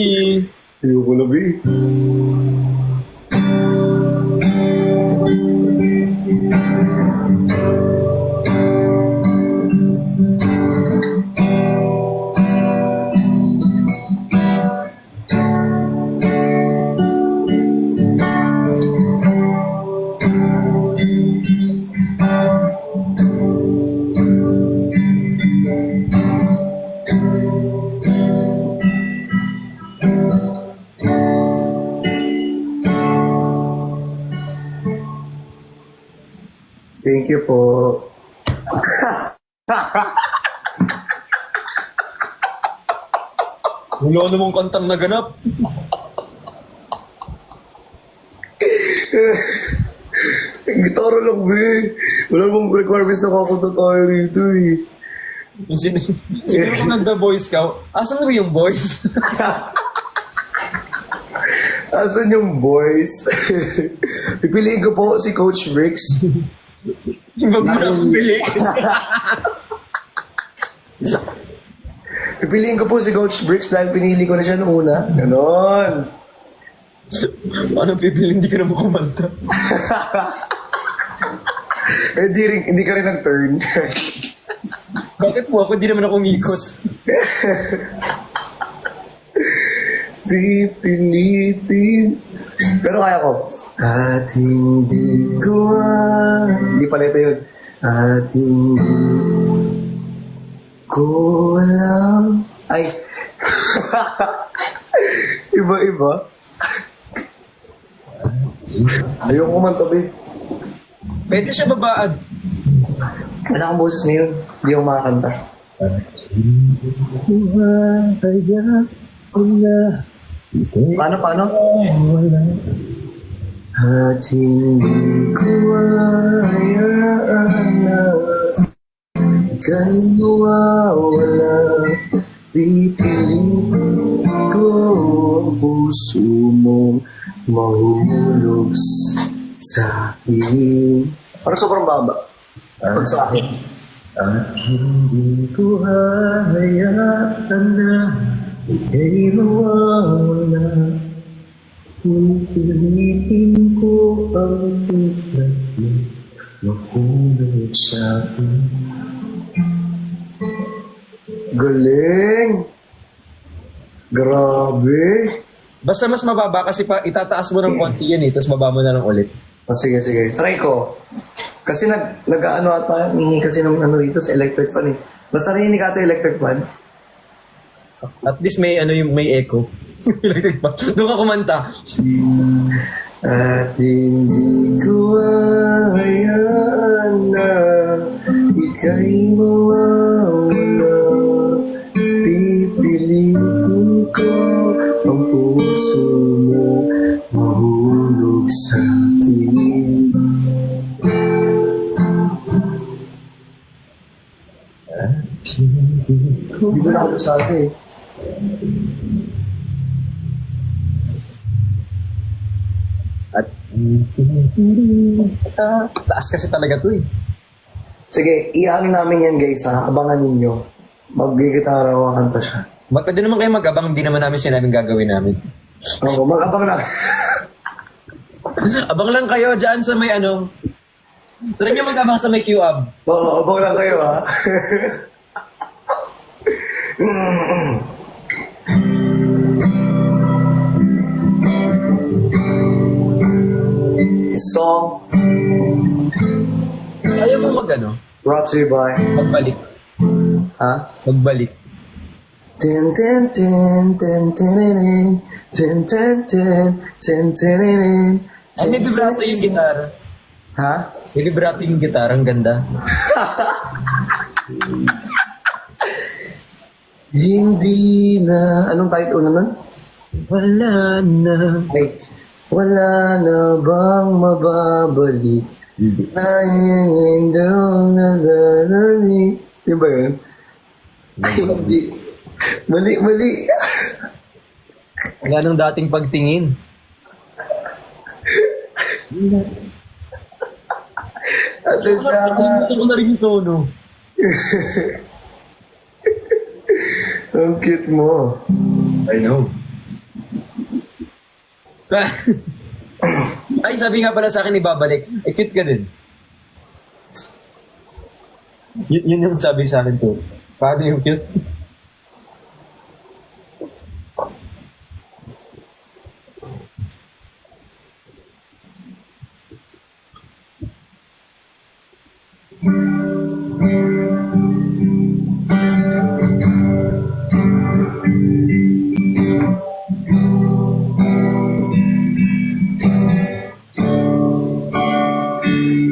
Ayoko na, B. Thank you po. Wala namang kantang naganap. Gitara lang, B. Wala namang requirements na kakunta tayo rito eh. Siguro kung nag-The Voice ka, asan mo yung voice? Asan yung boys? Pipiliin ko po si Coach Bricks. Yung bag mo na pumili. Pipiliin ko po si Coach Bricks dahil pinili ko na siya noong una. Ganon. Paano pipili? Hindi ka na makumanta. Hindi ka rin nag-turn. Bakit po ako? Di naman ako ngikot. Pipilitin. Pero kaya ko. At hindi ko hindi pala ito yun. At hindi ko alam. Ay. Iba-iba. Ayoko kumanta, babe. Pwede siya babaan. Wala akong boses ngayon. Hindi ako makakanta. Paano? At hindi ko hayaan na ika'y mawawala. Pipilitin ko ang puso mong mahulog sa akin. Parang sobrang baba. Pag sa akin. At hindi ko hayaan na ika'y mawawala. Pipilitin ko ang tulad mo mahulog sa akin. Galing! Grabe! Basta mas mababa kasi pa itataas mo ng konti yan eh, tapos baba mo na lang ulit. Sige. Try ko. Kasi nag-ano ata, hingi kasi ng ano dito sa electric fan eh. Basta narinig ata electric fan. At least may ano yung may echo. Electric fan. Doon ka kumanta. At hindi ko hayaan na ika'y mawawala. Pipilitin ko ang puso mo mahulog sa akin. Hindi ko na ako sabi. At taas kasi talaga to eh. Sige, iano namin yan guys ha. Abangan ninyo. Mag-gitara o kanta siya. Pwede naman kayo mag-abang, hindi naman namin sinabing gagawin namin. Oo, mag-abang na. Abang lang kayo dyan sa may ano. Try nyo mag-abang sa may Q-Ab. Oo, abang lang kayo ha. Song Ayaw mo mag-ano? brought to you by Magbalik. ha? Magbalik. Tin tin tin tin tin tin tin tin tin tin. Ay, may vibrato yung gitara. Ha? May vibrato yung gitara. Ang ganda. Hindi na anong title nun? Wala na. Ay, wala na bang mababalik? Ayun daw nadalali. Di ba yun? Ay, hindi. Mali. Wala nang dating pagtingin. Ate siya. Nakalimutan ko na rin yung tono. Ang cute mo. I know. Ay, sabi nga pala sa akin, ibabalik. Ay, cute ka din. Yun yung sabi sa akin to. Paano yung cute?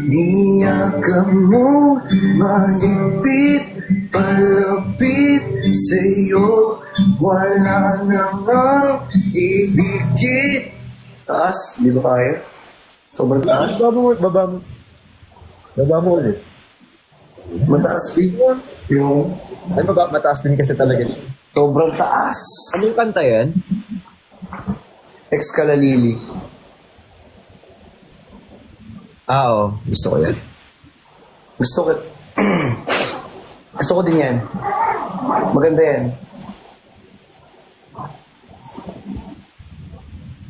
Niyakap mo mahigpit, palapit sa'yo, wala namang ibigit. Taas, di ba kaya? Sobrang taas. Baba mo ulit. Mataas, Pete. Yung Ay, mataas din kasi talaga. sobrang taas. Anong kanta yan? Ex-kalalili. Oo. Gusto ko yan. Gusto ko, gusto ko din yan. Maganda yan.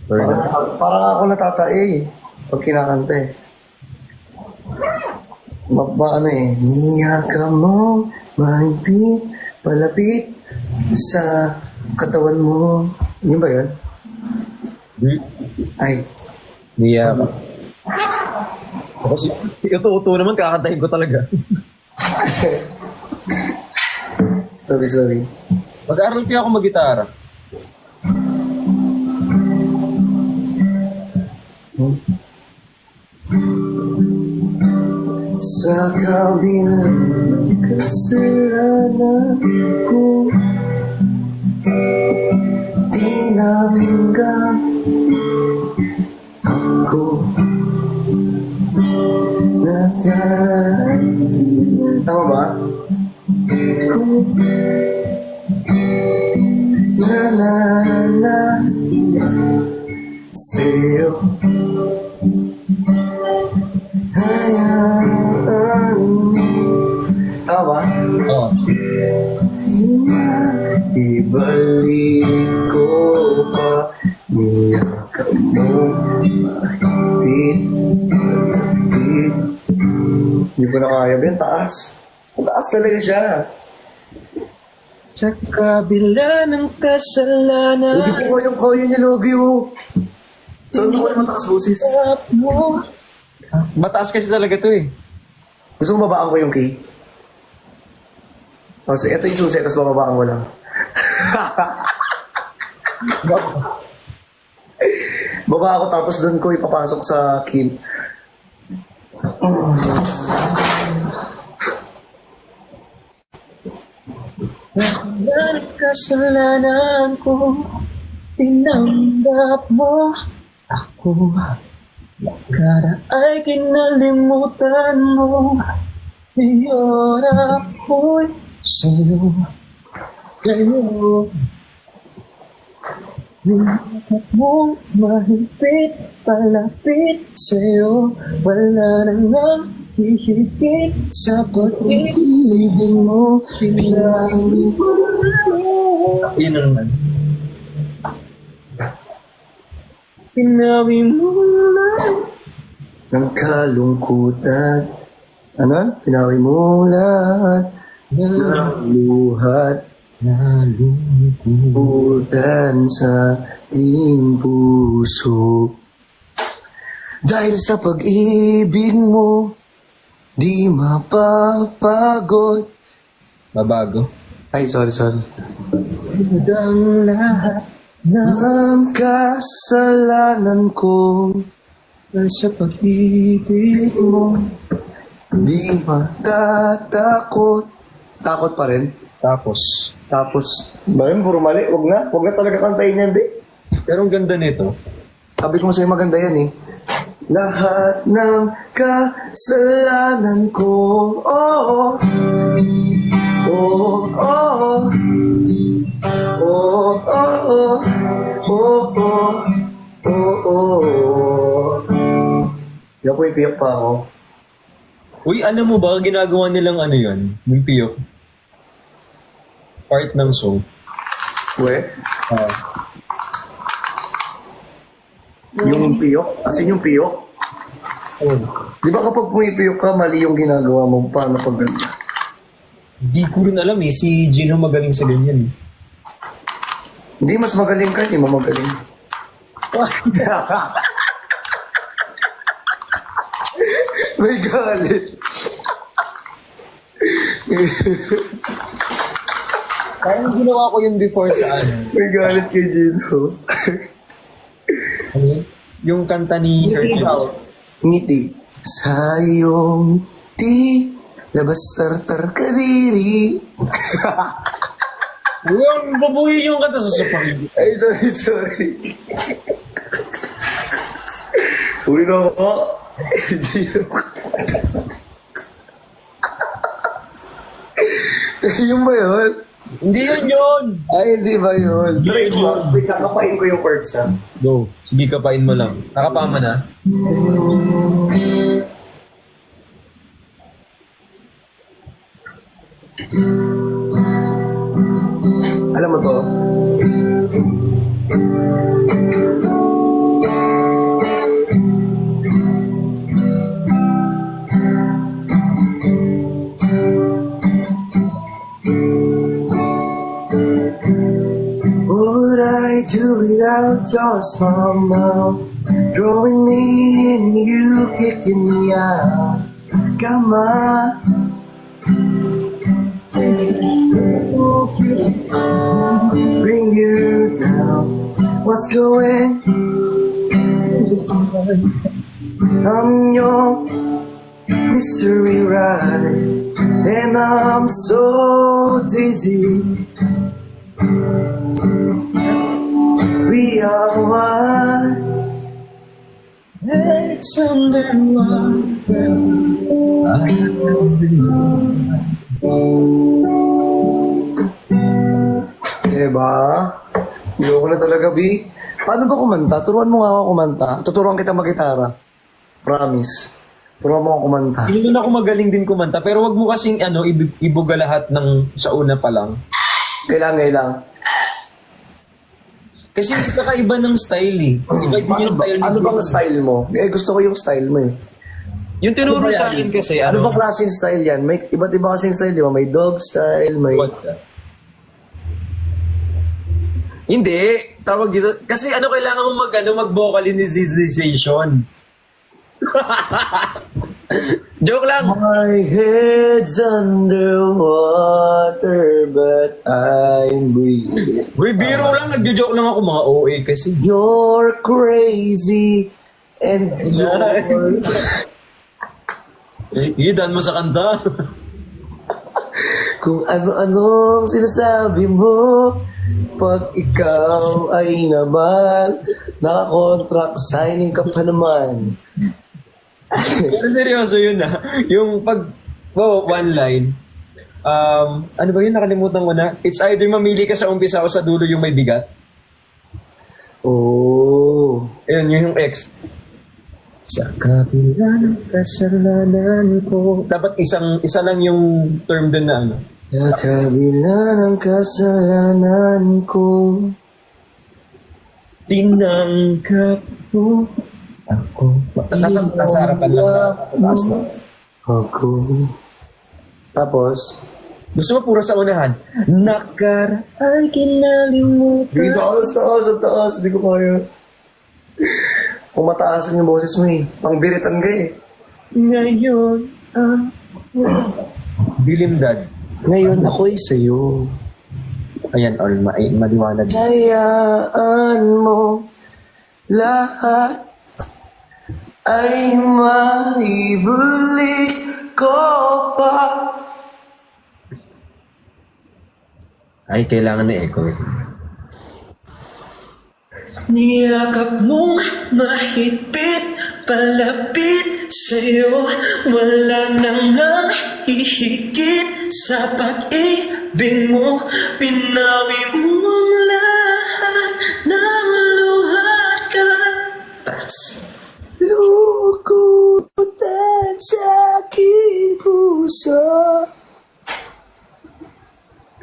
Sorry na. Parang ako natatae pag kinakanta eh. Ano eh, niyaka mo, mahigpit, palapit sa katawan mo. Yun ba yun? Ay, Niya ka. Kasi si Uto-Uto naman kakantahin ko talaga. sorry. Mag-aaral kaya ako mag-gitara. Sa kabilang kasalanan ko, tinanggap ako. Tama ba? Na sa'yo hayaan. Tama ba? Oo. Ibalik ko pa niyakap mo mahigpit, malapit. Hindi ko na kaya ba yan? Taas. Taas talaga siya. Sa kabila ng kasalanan Hindi ko kaya niya, Logi, oh. Saan ko na mataas boses? mo. Mataas kasi talaga to eh. Gusto mo babaan ko yung key? O, so, ito yung susi, tapos bababaan ko lang. Baba ako tapos doon ko ipapasok sa Kim. Yan kasalanan ko, tinanggap mo ako. Kara ay kinalimutan mo, ngayon ako'y sa'yo. Sa'yo. Minakap mong mahigpit, palapit sa'yo. Wala nang ang hihigit sa pag-ibig mo. Pinawi mo na. Yun ang naman. Pinawi mo na. Ng kalungkutan. Ano? Pinawi mo lahat. Ng luhat. Putan sa iyong puso. Dahil sa pag-ibig mo, di mapapagod. Babago. Ay, sorry. Ang lahat na Ang kasalanan ko sa pag-ibig mo. di matatakot. Takot pa rin. Tapos. Ba yun, puro mali. Huwag na talaga kantayin yan, be. Pero ang ganda nito. Sabi ko sa'yo maganda yan eh. Lahat ng kasalanan ko. Oh, oh, oh, oh, oh, oh, oh, oh. Yan po, ipiyak pa ako. Uy, alam mo ba, ginagawa nilang ano yun? Yung piyok. Part ng song. We, yung piyok, asin yung piyok. Oh. Di ba kapag pumipiyok ka, mali yung ginagawa mo, paano pag ganda? Di ko rin alam eh, si Gino magaling sa ganyan. Hindi, mas magaling ka, hindi mo magaling. May galit. Parang ginawa ko yun before sa ano. May galit kay Gino. Ano yun? Yung kanta ni Sir Gino. Ngiti. Sa iyong ngiti, labas tartar kadiri. Uy, ang babuhi yung kanta sa sapang. Ay, sorry. Uwi na ako. Yung ba yun? Hindi yun! Ay, hindi ba yun? Hindi Try yun. mo. Wait, kakapain ko yung words ha. Go. Sige, kapain mo lang. Nakapama na. Alam mo to? Would I do without your small mouth? Drawing me in, you kicking me out. Come on. Bring you down. What's going on your mystery ride? And I'm so dizzy. We are one. It's underwater. Diba? Ayoko na talaga, B. Paano ba kumanta? Turuan mo nga ako kumanta. Tuturuan kita mag-gitara. Promise. Turuan mo ako kumanta. Hindi na ako magaling din kumanta, pero wag mo kasing ibuga lahat ng sa una pa lang. Kailangan. Kasi kakaiba ng style eh. Iba din yung style Ano bang style mo? Eh, gusto ko yung style mo eh. Yung tinuro Ano ba sa yan? akin kasi, Ano bang klaseng style yan? May iba't iba kasing style, di ba? May dog style, may... What? Hindi. Tawag dito. Kasi kailangan mo mag-vocalization. Joke lang! My head's underwater, but I'm breathing. Uy, biro lang. Nagjo-joke lang ako. Mga OA kasi. You're crazy, and you're... Idan mo sa kanta. Kung ano-anong sinasabi mo, pag ikaw ay naman, naka-contract signing ka pa naman. Pero seryoso yun Yung pag, one line, ano ba yun? Nakalimutan ko na. It's either mamili ka sa umpisa o sa dulo yung may bigat. Oh. Ayun, yun yung ex. Sa kabila ng kasalanan ko. Dapat isa lang yung term dun na ano. Sa kabila ng kasalanan ko, Tinanggap mo ako. Nasa harapan lang na. Sa taas na. ako. Tapos, Gusto mo puro sa unahan? Ay kinalimutan. dito taas. Hindi ko kaya. Kung mataasan yung boses mo pangbiritan ka Ngayon Bilimdad. Ngayon ako'y sa'yo. Ayan, all maliwanag. Hayaan mo lahat ay maibalik ko pa. Ay, kailangan na echo Niyakap mong mahigpit, palapit sa'yo. Wala nang ang ihigit sa pag-ibig mo. Pinawi mo ang lahat ng luha ka. Lukutan sa aking puso.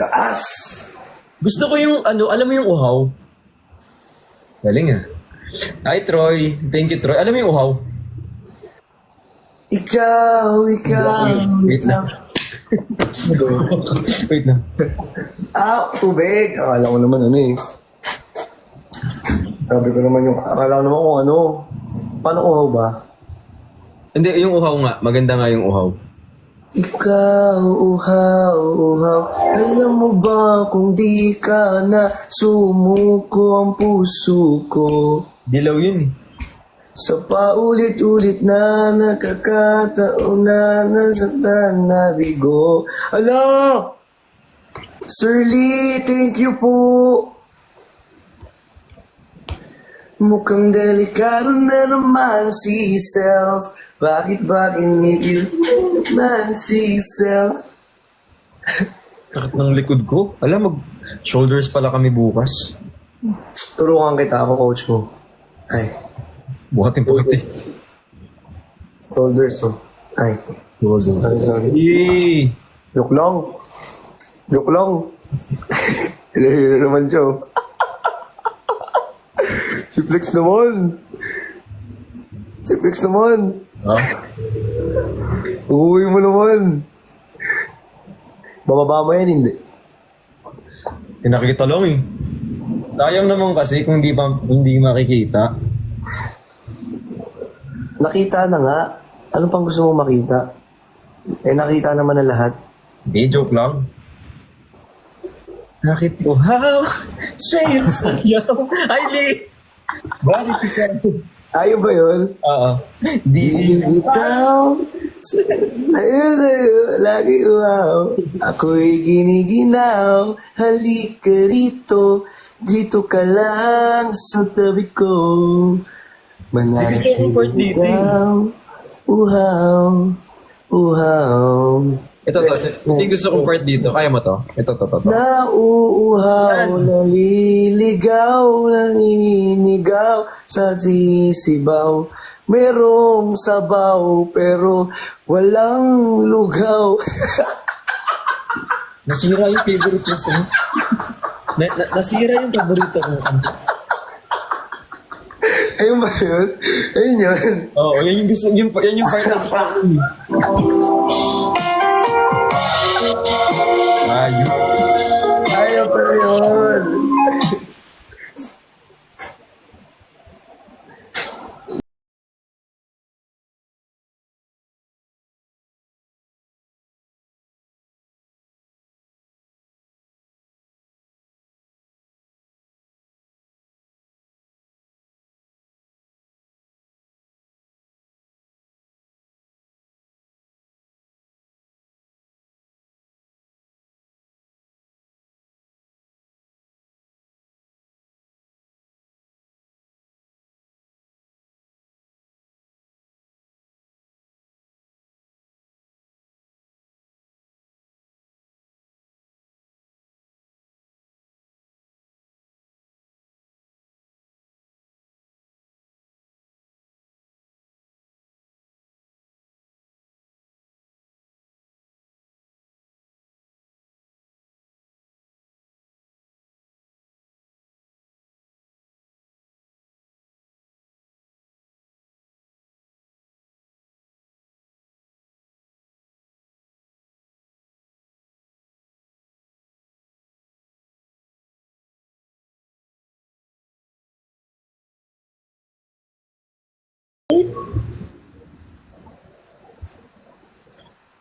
Taas. Gusto ko yung alam mo yung uhaw? Galing Hi Troy. Thank you Troy. Alam mo yung uhaw? Ikaw. Wait lang. Wait lang. Tubig. Akala ko naman Sabi ko naman akala ko naman kung ano. Paano uhaw ba? Hindi, yung uhaw nga. Maganda nga yung uhaw. Ikaw, uhaw. Alam mo ba kung di ka na sumuko ang puso ko? Dilaw yun Sa paulit-ulit na nakakataon na nasaktan na bigo. Ala! Sir Lee, thank you po. Mukhang delikado na naman si Self. Bakit ba inigil naman si Self? Takot ng likod ko. Alam, shoulders pala kami bukas. Tulungan kita ako, coach mo. Ay, Buhatin. shoulders Ay, sorry. Yay! Joke lang. Hila naman siya. Si Flex naman. Uuwi mo naman. Bababa mo yan, hindi. Nakikita lang Sayang naman kasi kung hindi makikita. Nakita na nga. Ano pang gusto mo makita? Nakita naman na lahat. Hindi, joke lang. Bakit uhaw sa'yo sayaw? Ay, Lee! Bakit ikaw? Ayaw ba yun? Oo. Di bitaw. Ayun sa'yo, lagi wow. Ako'y giniginaw. Halika rito. Dito ka lang sa tabi ko. Gusto ko part dito Ikaw, uhaw. Ito. Hindi gusto kong part dito. Kaya mo to? Ito. Nauuhaw, naliligaw, naninigaw sa sisibaw. Merong sabaw, pero walang lugaw. Nasira yung favorite ko sa nasira yung paborito ko. Ayun ba yun? Ayun yun. Oo, yan yung part na gusto ko. Ayun. Ayaw pala yun.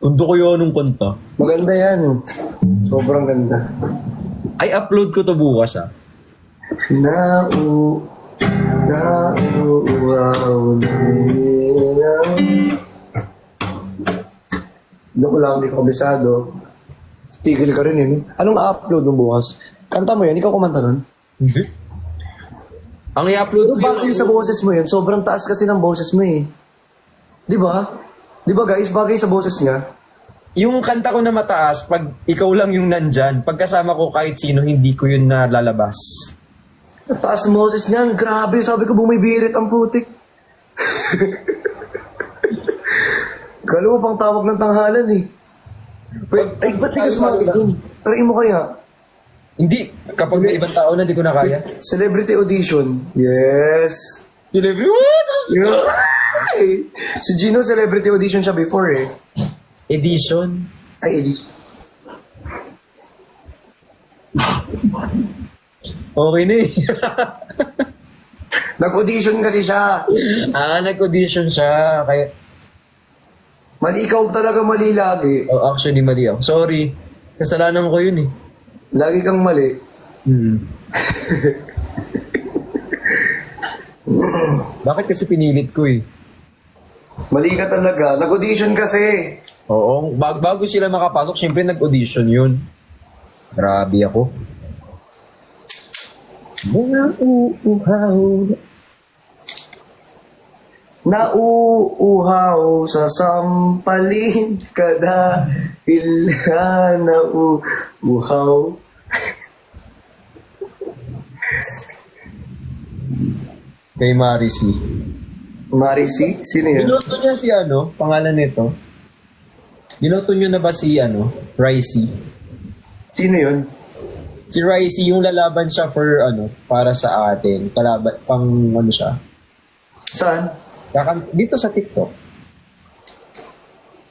Kundo ko yun nung kanta. Maganda yan. Sobrang ganda. Ay, upload ko to bukas ah. Doon ko lang, hindi ko kabisado. Tigil ka rin yun. Anong upload mo bukas? Kanta mo yan, ikaw kumanta nun. Hindi. Ang i-upload Pero ko bagay sa boses mo yun, sobrang taas kasi ng boses mo eh. Di ba? Di ba guys, bagay sa boses niya. yung kanta ko na mataas, pag ikaw lang yung nandyan, pagkasama ko kahit sino, hindi ko yun nalalabas. Taas ng boses niyan, grabe, sabi ko bumibirit ang putik. Kala mo pang tawag ng tanghalan eh. Wait, ay, ba't di ka sumali dun? Try mo kaya. Hindi, kapag may ibang tao na, di ko na kaya. Celebrity audition. Yes. Delivery, what? Ay! Si Gino, celebrity audition siya before eh. Edition. Ay, edition. Okay na eh. Nag-audition kasi siya. Nag-audition siya. Kaya, Mali ikaw talaga, mali lagi. oh, actually, mali ako. Sorry. Kasalanan ko yun eh. Lagi kang mali. Bakit kasi pinilit ko eh? Mali ka talaga. Nag-audition kasi. Oo, bago sila makapasok, syempre nag-audition yun. Grabe ako. Mga uuhaw. Nauuhaw sa sampalin ka dahil nauuhaw. Kay Marisi. Marisi? Sino yun? Binoto niya si ano, pangalan nito. Binoto niyo na ba si ano, Ricey? Sino yun? Si Ricey, yung lalaban siya for ano, para sa atin. Kalaban, pang ano siya. Saan? Dito sa TikTok.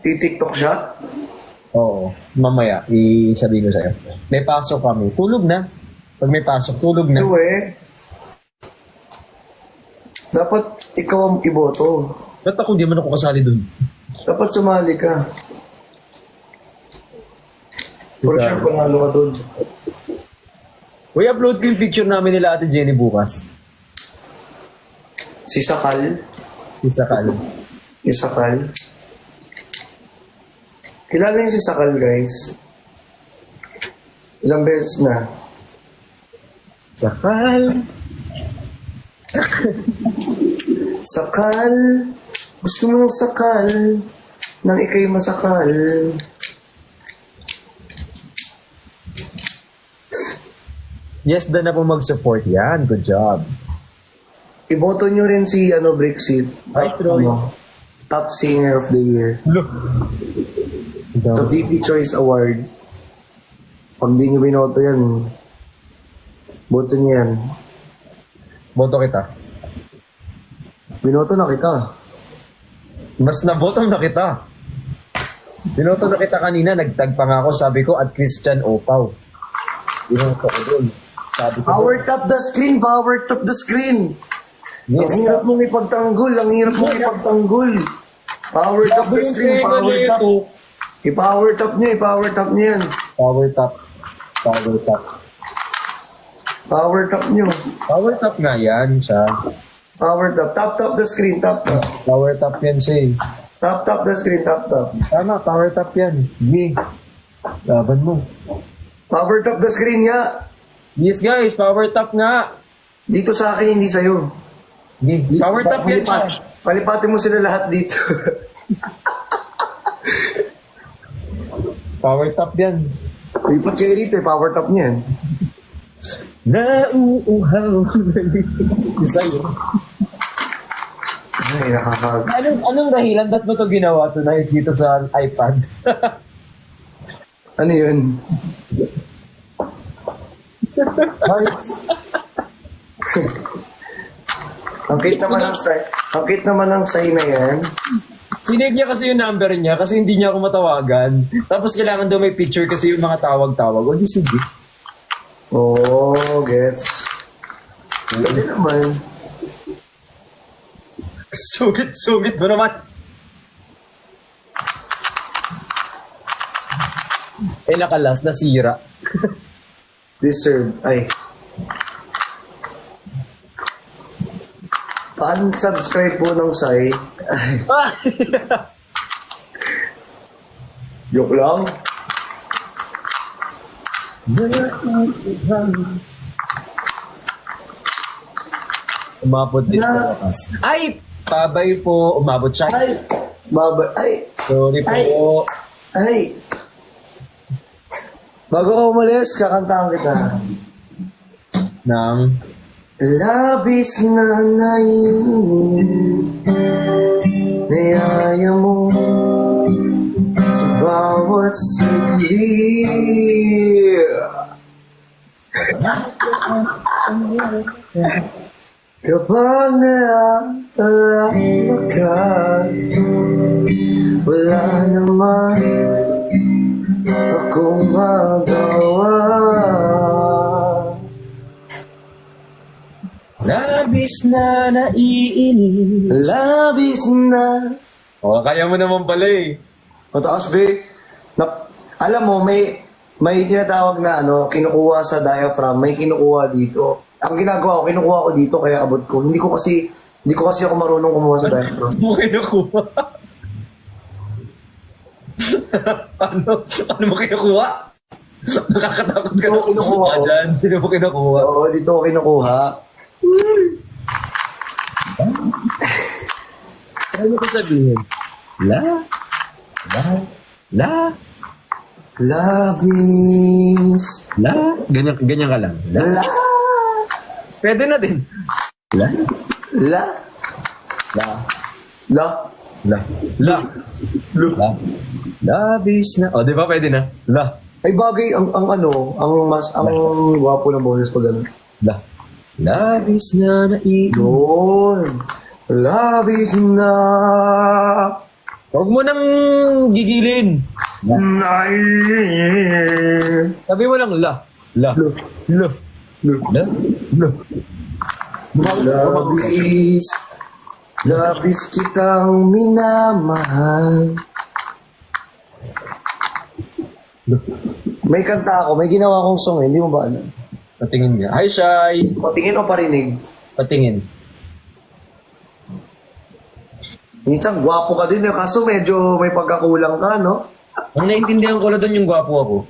Titiktok siya? Oo, mamaya, isabihin ko sa'yo. May pasok kami. Tulog na. Pag may pasok, tulog na. Ano eh? Dapat ikaw ang iboto. Ba't ako hindi man ako kasali dun? Dapat sumali ka. For sure, panalo ka dun. Uy, upload ko yung picture namin nila Ate Jenny bukas. Si Sakal. Isa ka. Si Sakal. Kilala niyo si Sakal, guys. Ilang beses na. Sakal. Sakal. Gusto mo ng sakal. Nang ikay masakal. Yes, na po mag-support yan. Good job. Iboto nyo rin si Brexit. Ay, Troy. Top Singer of the Year. Look. The VP Choice Award. Pag di nyo binoto yan, boto nyo yan. Boto kita. Binoto na kita. Mas naboto na kita. Binoto na kita kanina. Nagtag pa nga ako. Sabi ko, at Christian Opaw. Binoto ko dun. Sabi ko, Power tap the screen, power tap the screen. yes. Ang hirap mong ipagtanggol, ang hirap mong ipagtanggol. Power tap the screen, power tap. I-power tap niya yan. Power tap. Power tap. Power tap nyo. Power tap nga yan siya. Power tap. Tap the screen, tap. Power tap yan siya eh. Tap the screen, tap. Tama, power tap yan. Sige. Laban mo. Power tap the screen nga. Yes guys, power tap nga. Dito sa akin, hindi sa'yo. Sige. Power tap yan siya. Palipatin mo sila lahat dito. Power tap yan. Lipat kayo rito, power tap niyan. Nauuhaw. Isa yun. Ay, nakakag. Anong dahilan? Ba't mo ito ginawa tonight dito sa iPad? Ano yun? Ay. Ang cute naman ng sign na yan. Sinave niya kasi yung number niya kasi hindi niya ako matawagan. Tapos kailangan daw may picture kasi yung mga tawag-tawag. O di sige. Oh, gets. Hindi naman. Sugit mo naman. Eh, nakalas, nasira. Deserve. Ay. Unsubscribe po ng Sai. Ay. Joke lang. Umabot din sa wakas. Ay! Pabay po. Umabot siya. Ay. Baba. Ay. Sorry po. Ay. Ay. Bago ka umalis, kakantahan kita. Nang... Labis na naiinip, niyaya mo sa bawat saglit. Kapag naalala ka, wala naman akong magawa. Labis na naiinip. Labis na. Oh, kaya mo naman pala eh. Mataas, be. Alam mo, may tinatawag na kinukuha sa diaphragm, may kinukuha dito. Ang ginagawa ko, kinukuha ko dito, kaya abot ko. Hindi ko kasi ako marunong kumuha sa diaphragm. Mo kinukuha? Ano mo kinukuha? Nakakatakot ka Dito ko kinukuha ko. dyan. Hindi mo kinukuha. Oo, dito ko kinukuha. Ano ko sabihin? La. Labis. Ganyan ka lang. La. Pwede na din. La. La. Labis na. O, di ba pwede na? Ay bagay, ang gwapo ng boses pag gano'n. Labis na naiinip. Yun. Labis na. Huwag mo nang gigilin. Naiinip. Sabi mo lang la. Labis. Labis kitang minamahal. May kanta ako, may ginawa akong song hindi mo ba alam? Patingin nga. Hi, Shai. Patingin o parinig? Patingin. Minsan gwapo ka din, kaso medyo may pagkakulang ka, no? Ang naintindihan ko na doon yung gwapo ako.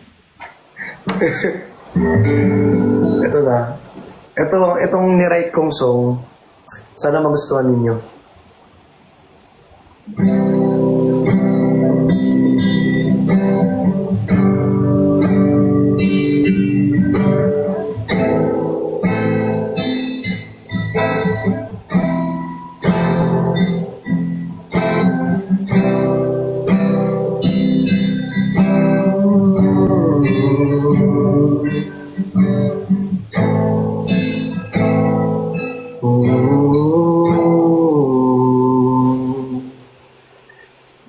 Ito na. Itong ni-write kong song, sana magustuhan ninyo.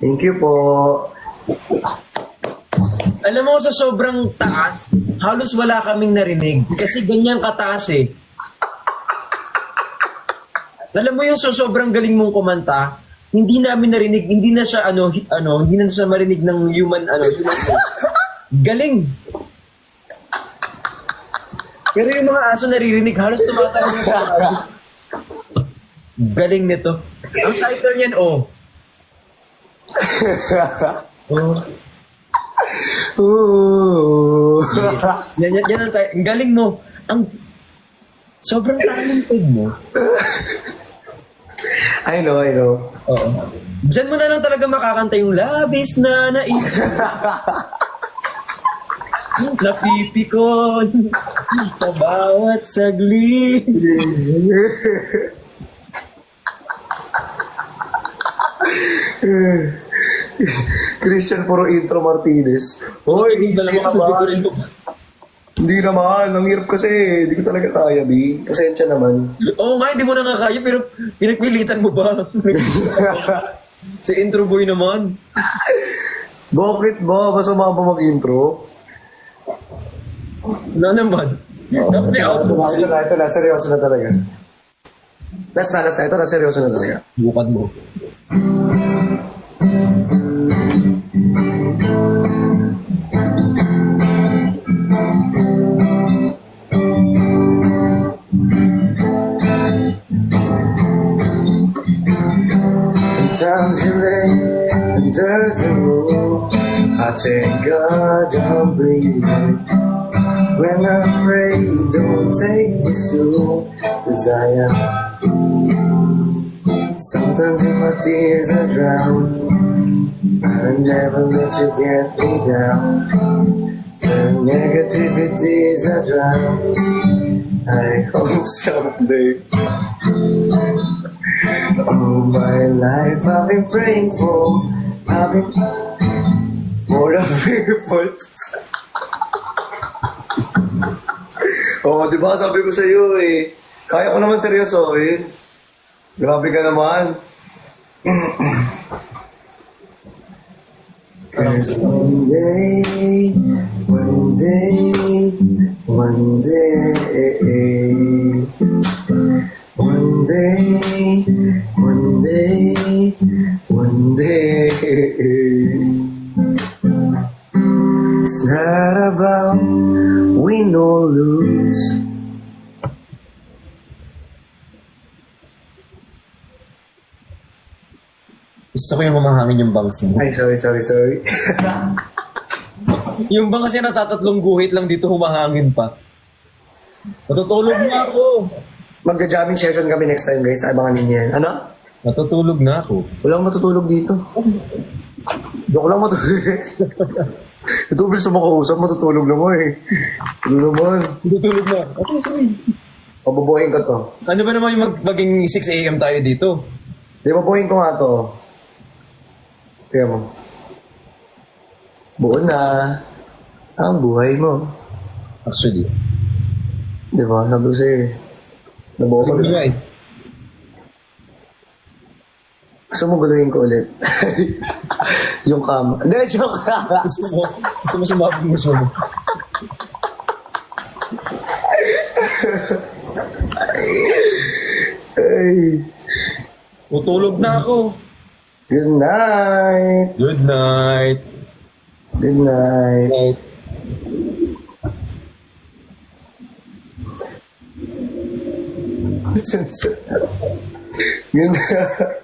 Thank you po. Alam mo, sa sobrang taas, halos wala kaming narinig. Kasi ganyan kataas eh. Alam mo yung sa sobrang galing mong kumanta, hindi namin narinig, hindi na siya hindi na siya marinig ng human galing. Pero yung mga aso naririnig, halos tumatawa na siya. Galing nito. Ang title niyan, Ooh. Yan ang title. Ang galing mo. Ang sobrang talented mo. I know. Oo. Diyan mo na lang talaga makakanta yung labis na nais. Napipikon sa bawat saglit. Christian puro intro Martinez. Hoy, hindi naman. Hindi naman. Ang hirap kasi. Hindi ko talaga kaya, B. Pasensya naman. Oo nga, hindi mo na nga kaya, pero pinagpilitan mo ba? Si intro boy naman. Bakit ba? Basta ba mag-intro? Wala naman. Dapat may outro kasi. Ito na. Seryoso na talaga. Last na. Ito na. Seryoso na talaga. Bukad mo. Sometimes you lay under the moon. I thank God I'm breathing. When I pray, don't take me through, 'cause I am. Sometimes in my tears I drown, but I never let you get me down. The negativities I drown. I hope someday. All my life I've been praying for a people. Di ba sabi ko sa iyo eh, kaya ko naman seryosohin. Grabe ka naman. Cause one day, one day, one day, one day, one day, one day. It's not about win or lose. Gusto ko yung humahangin yung bangs mo. Ay, sorry. Yung bang kasi natatatlong guhit lang dito humahangin pa. Matutulog na ako. Magja-jamming session kami next time, guys. Abangan ninyo yan. Ano? Matutulog na ako. Walang matutulog dito. Joke lang matulog. Ito, bilis sa makausap, matutulog lang mo eh. Ano naman? Matutulog na. Pababuhin ko to. Ano ba naman yung maging 6 a.m. tayo dito? Di, pabuhin ko nga to. Tingnan mo. Buo na ang buhay mo. Actually. Di ba? Nabuo sa'yo eh. Nabuo ko. Ano nga eh. Gusto mo guluhin ko ulit? Yung kama. Hindi, joke. Ito mo sumabog mo siya mo. Ay. Tutulog na ako. Good night. Good night. Good night. Night. Good night.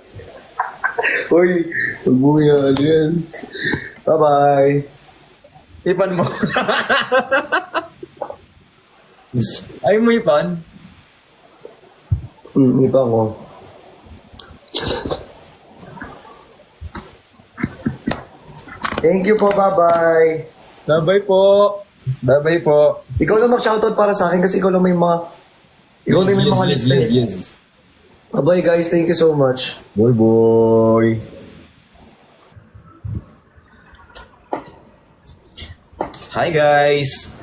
Uy, huwag mo yan. Bye-bye. Ipan mo. Ayaw mo ipan? Ipa ko. Thank you po, bye-bye. Bye-bye po. Bye-bye po. Ikaw lang mag-shoutout para sa akin kasi ikaw lang may mga... Ikaw lang may mga list eh. Yes. Bye-bye guys, thank you so much. Boy. Hi guys.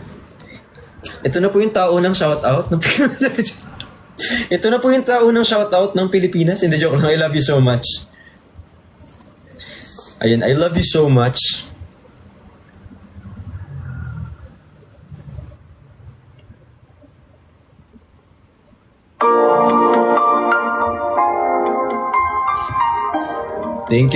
Ito na po yung tao ng shoutout ng Ito na po yung tao ng shoutout ng Pilipinas. Hindi, joke lang. I love you so much. Ayan, I love you so much. Thank you.